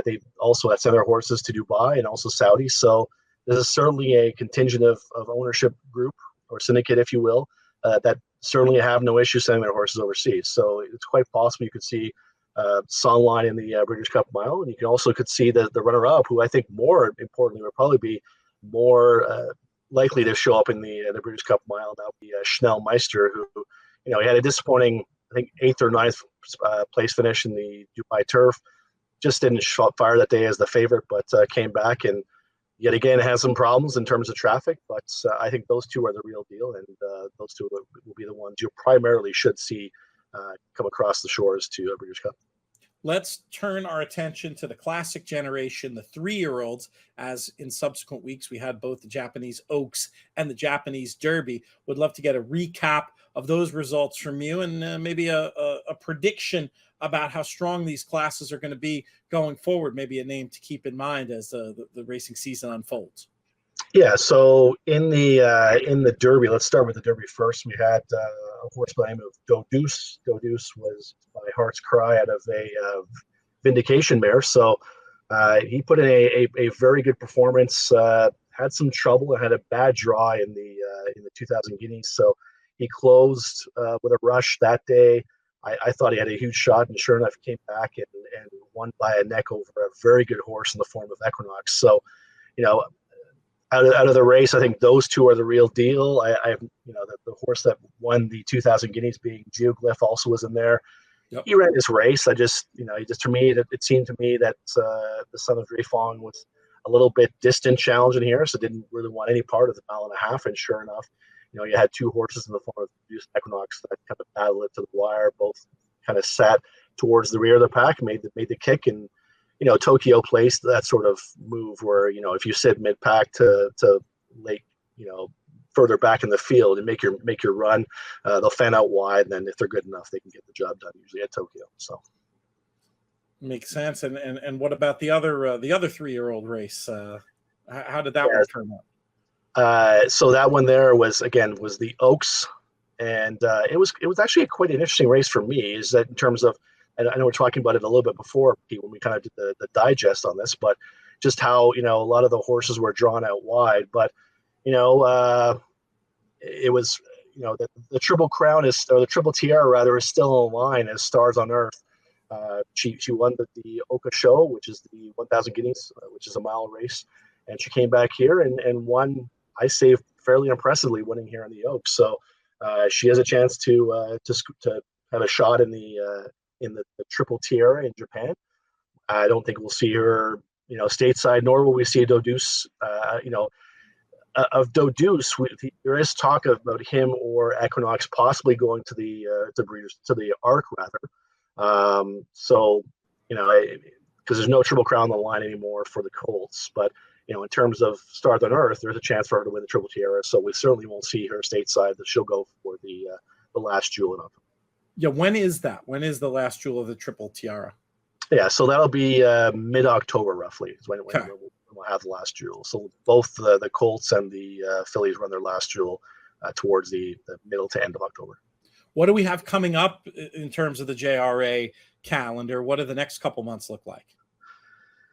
They also have sent their horses to Dubai and also Saudi. So this is certainly a contingent of ownership group or syndicate, if you will, that certainly have no issue sending their horses overseas. So it's quite possible you could see Songline in the Breeders' Cup Mile, and you could see the runner-up, who I think more importantly would probably be more likely to show up in the Breeders' Cup Mile. That would be Schnell Meister, who he had a disappointing, I think, 8th or 9th place finish in the Dubai Turf. Just didn't fire that day as the favorite, but came back and yet again has some problems in terms of traffic. But I think those two are the real deal, and those two will be the ones you primarily should see come across the shores to Breeders' Cup. Let's turn our attention to the classic generation, the 3-year-olds, as in subsequent weeks we had both the Japanese Oaks and the Japanese Derby. Would love to get a recap of those results from you, and maybe a prediction about how strong these classes are going to be going forward, maybe a name to keep in mind as the racing season unfolds. Yeah, so in the Derby, let's start with the Derby first. We had a horse by the name of Doduce. Doduce was by Heart's Cry out of a Vindication mare. So he put in a very good performance. Had some trouble and had a bad draw in the 2000 Guineas. So he closed with a rush that day. I thought he had a huge shot, and sure enough, he came back and won by a neck over a very good horse in the form of Equinox. So, out of the race, I think those two are the real deal. The horse that won the 2000 Guineas, being Geoglyph, also was in there. Yep. He ran his race. To me, it seemed to me that the son of Drifong was a little bit distant challenging here, so didn't really want any part of the mile and a half. And sure enough, you had two horses in the form of Equinox that kind of battled it to the wire. Both kind of sat towards the rear of the pack, made the kick, and Tokyo placed that sort of move where if you sit mid pack to late, further back in the field and make your run, they'll fan out wide, and then if they're good enough, they can get the job done. Usually at Tokyo. So makes sense. And what about the other 3-year-old race? How did that one turn out? So that one there was the Oaks, and it was actually quite an interesting race for me. Is that in terms of, and I know we're talking about it a little bit before when we kind of did the digest on this, but just how a lot of the horses were drawn out wide, but it was the Triple Crown or the Triple Tiara rather is still in line as Stars on Earth. She won the Oka Show, which is the 1,000 Guineas, which is a mile race, and she came back here and won. I say fairly impressively, winning here in the Oaks. So she has a chance to have a shot in the Triple Tiara in Japan. I don't think we'll see her, stateside, nor will we see Doduce. Of Doduce, there is talk about him or Equinox possibly going to the Arc rather. Because there's no Triple Crown on the line anymore for the Colts, but in terms of Stars on Earth, there's a chance for her to win the Triple Tiara. So we certainly won't see her stateside. That she'll go for the last jewel in October. Yeah, when is that? When is the last jewel of the Triple Tiara? Yeah, so that'll be mid-October roughly is when Okay. we'll have the last jewel. So both the Colts and the Phillies run their last jewel towards the middle to end of October. What do we have coming up in terms of the JRA calendar? What do the next couple months look like?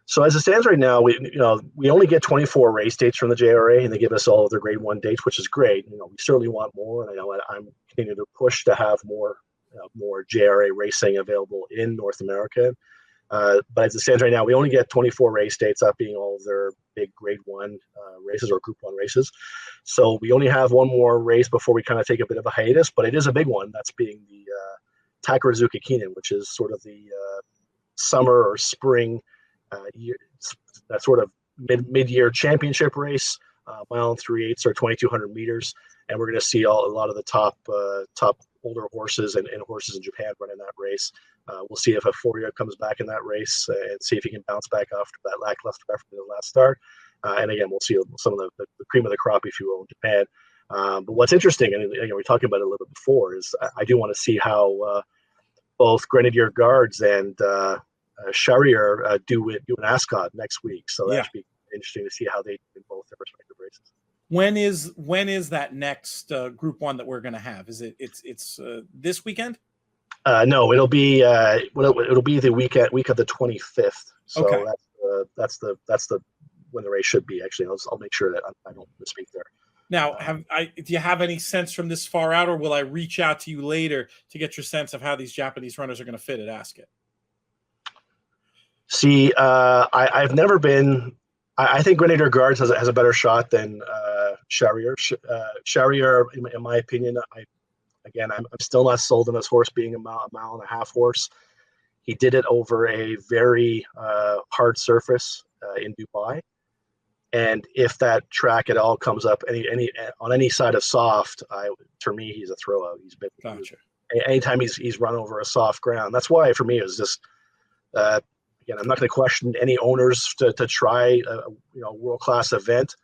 So as it stands right now, we only get 24 race dates from the JRA, and they give us all of their Grade 1 dates, which is great. We certainly want more, and I know I'm continuing to push to have more JRA racing available in North America. But as it stands right now, we only get 24 race dates, that being all of their big Grade 1 races or Group 1 races. So we only have one more race before we kind of take a bit of a hiatus, but it is a big one. That's being the Jra Kinen, which is sort of the summer or spring year, that sort of mid-year championship race, mile and 3/8 or 2,200 meters. And we're going to see a lot of the top older horses and horses in Japan running that race. We'll see if Euphoria comes back in that race and see if he can bounce back after that lackluster effort in the last start. And again, we'll see some of the cream of the crop, if you will, in Japan. But what's interesting, and we were talking about it a little bit before, is I do want to see how both Grenadier Guards and Charrier do an Ascot next week. So that should be interesting to see how they do in both their respective races. When is that next Group 1 that we're going to have? Is it's this weekend? No, it'll be the week of the 25th. So okay. That's the when the race should be. Actually, I'll make sure that I don't misspeak there. Now, do you have any sense from this far out, or will I reach out to you later to get your sense of how these Japanese runners are going to fit at Ascot? See, I've never been. I think Grenadier Guards has a better shot than Charrier. Charrier, in my opinion, I'm still not sold on this horse being a mile and a half horse. He did it over a very hard surface in Dubai, and if that track at all comes up on any side of soft, for me he's a throwout. He's been gotcha. Anytime he's run over a soft ground. That's why for me it was just. Again, I'm not going to question any owners to try a world-class event,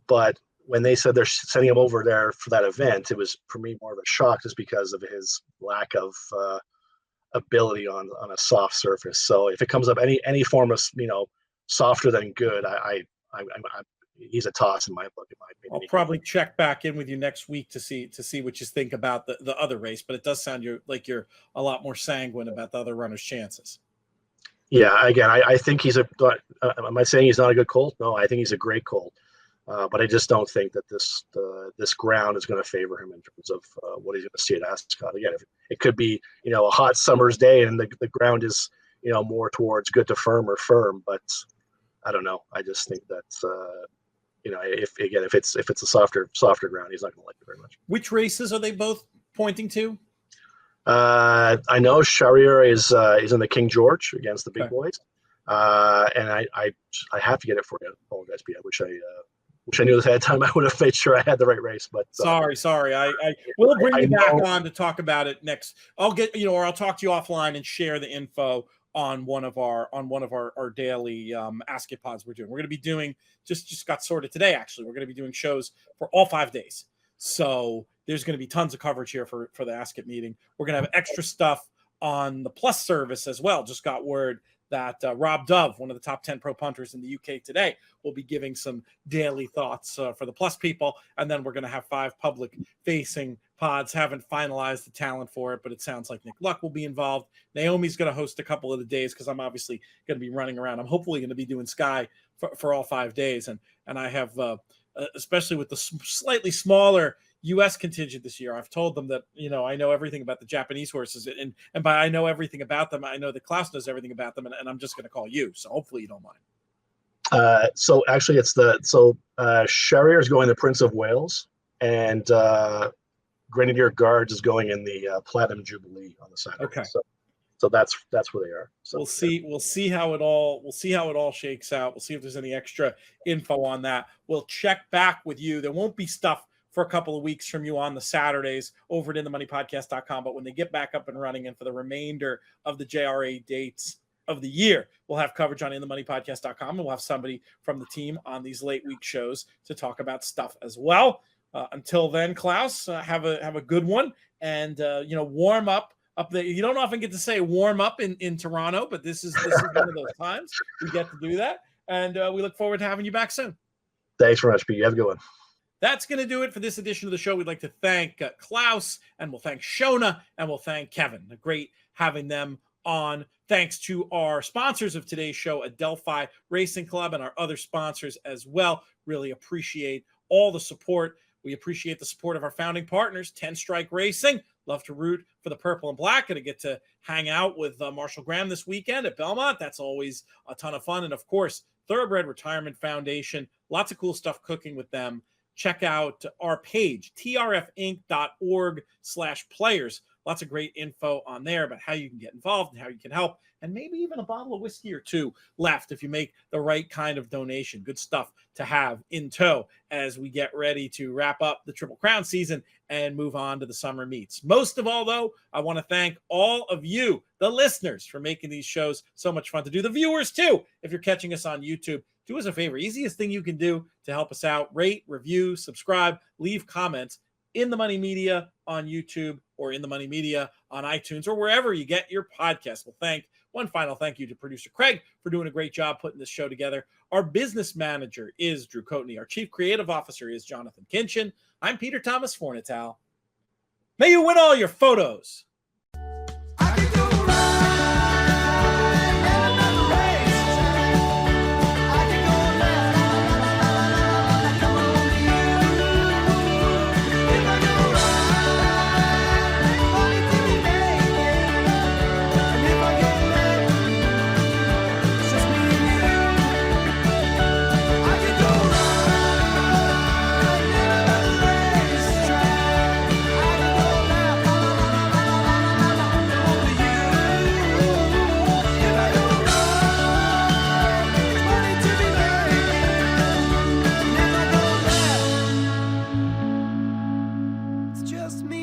but when they said they're sending him over there for that event, it was for me more of a shock just because of his lack of ability on a soft surface. So if it comes up any form of softer than good, he's a toss in my book. In my opinion, I'll probably check back in with you next week to see what you think about the other race, but it does sound like you're a lot more sanguine about the other runner's chances. Yeah, again, I think he's am I saying he's not a good colt? No, I think he's a great colt. But I just don't think that this ground is going to favor him in terms of what he's going to see at Ascot. Again, it could be, a hot summer's day and the ground is, more towards good to firm or firm, but I don't know. I just think that, if it's a softer ground, he's not going to like it very much. Which races are they both pointing to? I know Charrier is in the King George against the big boys, and I have to get it for you. I apologize, Pete. I wish I knew this ahead of time. I would have made sure I had the right race. But sorry. I will bring you back on to talk about it next. I'll get or I'll talk to you offline and share the info on one of our daily Ascot pods we're doing. We're going to be doing just got sorted today. Actually, we're going to be doing shows for all 5 days. So there's going to be tons of coverage here for the Ascot meeting. We're going to have extra stuff on the Plus service as well. Just got word that Rob Dove, one of the top 10 pro punters in the UK today, will be giving some daily thoughts for the Plus people. And then we're going to have 5 public-facing pods. Haven't finalized the talent for it, but it sounds like Nick Luck will be involved. Naomi's going to host a couple of the days because I'm obviously going to be running around. I'm hopefully going to be doing Sky for all 5 days. And I have, especially with the slightly smaller U.S. contingent this year, I've told them that, I know everything about the Japanese horses, and by I know everything about them, I know that Klaus knows everything about them, and I'm just going to call you. So hopefully you don't mind. So actually it's Charrier is going the Prince of Wales, and Grenadier Guards is going in the Platinum Jubilee on the side. Okay. So that's where they are. So we'll see how it all shakes out. We'll see if there's any extra info on that. We'll check back with you. There won't be stuff for a couple of weeks from you on the Saturdays over at InTheMoneyPodcast.com. But when they get back up and running and for the remainder of the JRA dates of the year, we'll have coverage on InTheMoneyPodcast.com, and we'll have somebody from the team on these late week shows to talk about stuff as well. Until then, Klaus, have a good one, and warm up up there. You don't often get to say warm up in Toronto, but this is one of those times we get to do that. And we look forward to having you back soon. Thanks very much, Pete. You have a good one. That's going to do it for this edition of the show. We'd like to thank Klaus, and we'll thank Shona, and we'll thank Kevin. Great having them on. Thanks to our sponsors of today's show, Adelphi Racing Club, and our other sponsors as well. Really appreciate all the support. We appreciate the support of our founding partners, 10 Strike Racing. Love to root for the purple and black, and to get to hang out with Marshall Graham this weekend at Belmont. That's always a ton of fun. And of course, Thoroughbred Retirement Foundation. Lots of cool stuff cooking with them. Check out our page, trfinc.org/players. Lots of great info on there about how you can get involved and how you can help, and maybe even a bottle of whiskey or two left if you make the right kind of donation. Good stuff to have in tow as we get ready to wrap up the Triple Crown season and move on to the summer meets. Most of all, though, I want to thank all of you, the listeners, for making these shows so much fun to do. The viewers, too. If you're catching us on YouTube, do us a favor. Easiest thing you can do to help us out: rate, review, subscribe, leave comments in the Money Media on YouTube or in the Money Media on iTunes or wherever you get your podcast. One final thank you to producer Craig for doing a great job putting this show together. Our business manager is Drew Coatney. Our chief creative officer is Jonathan Kinchin. I'm Peter Thomas Fornital. May you win all your photos. Just me.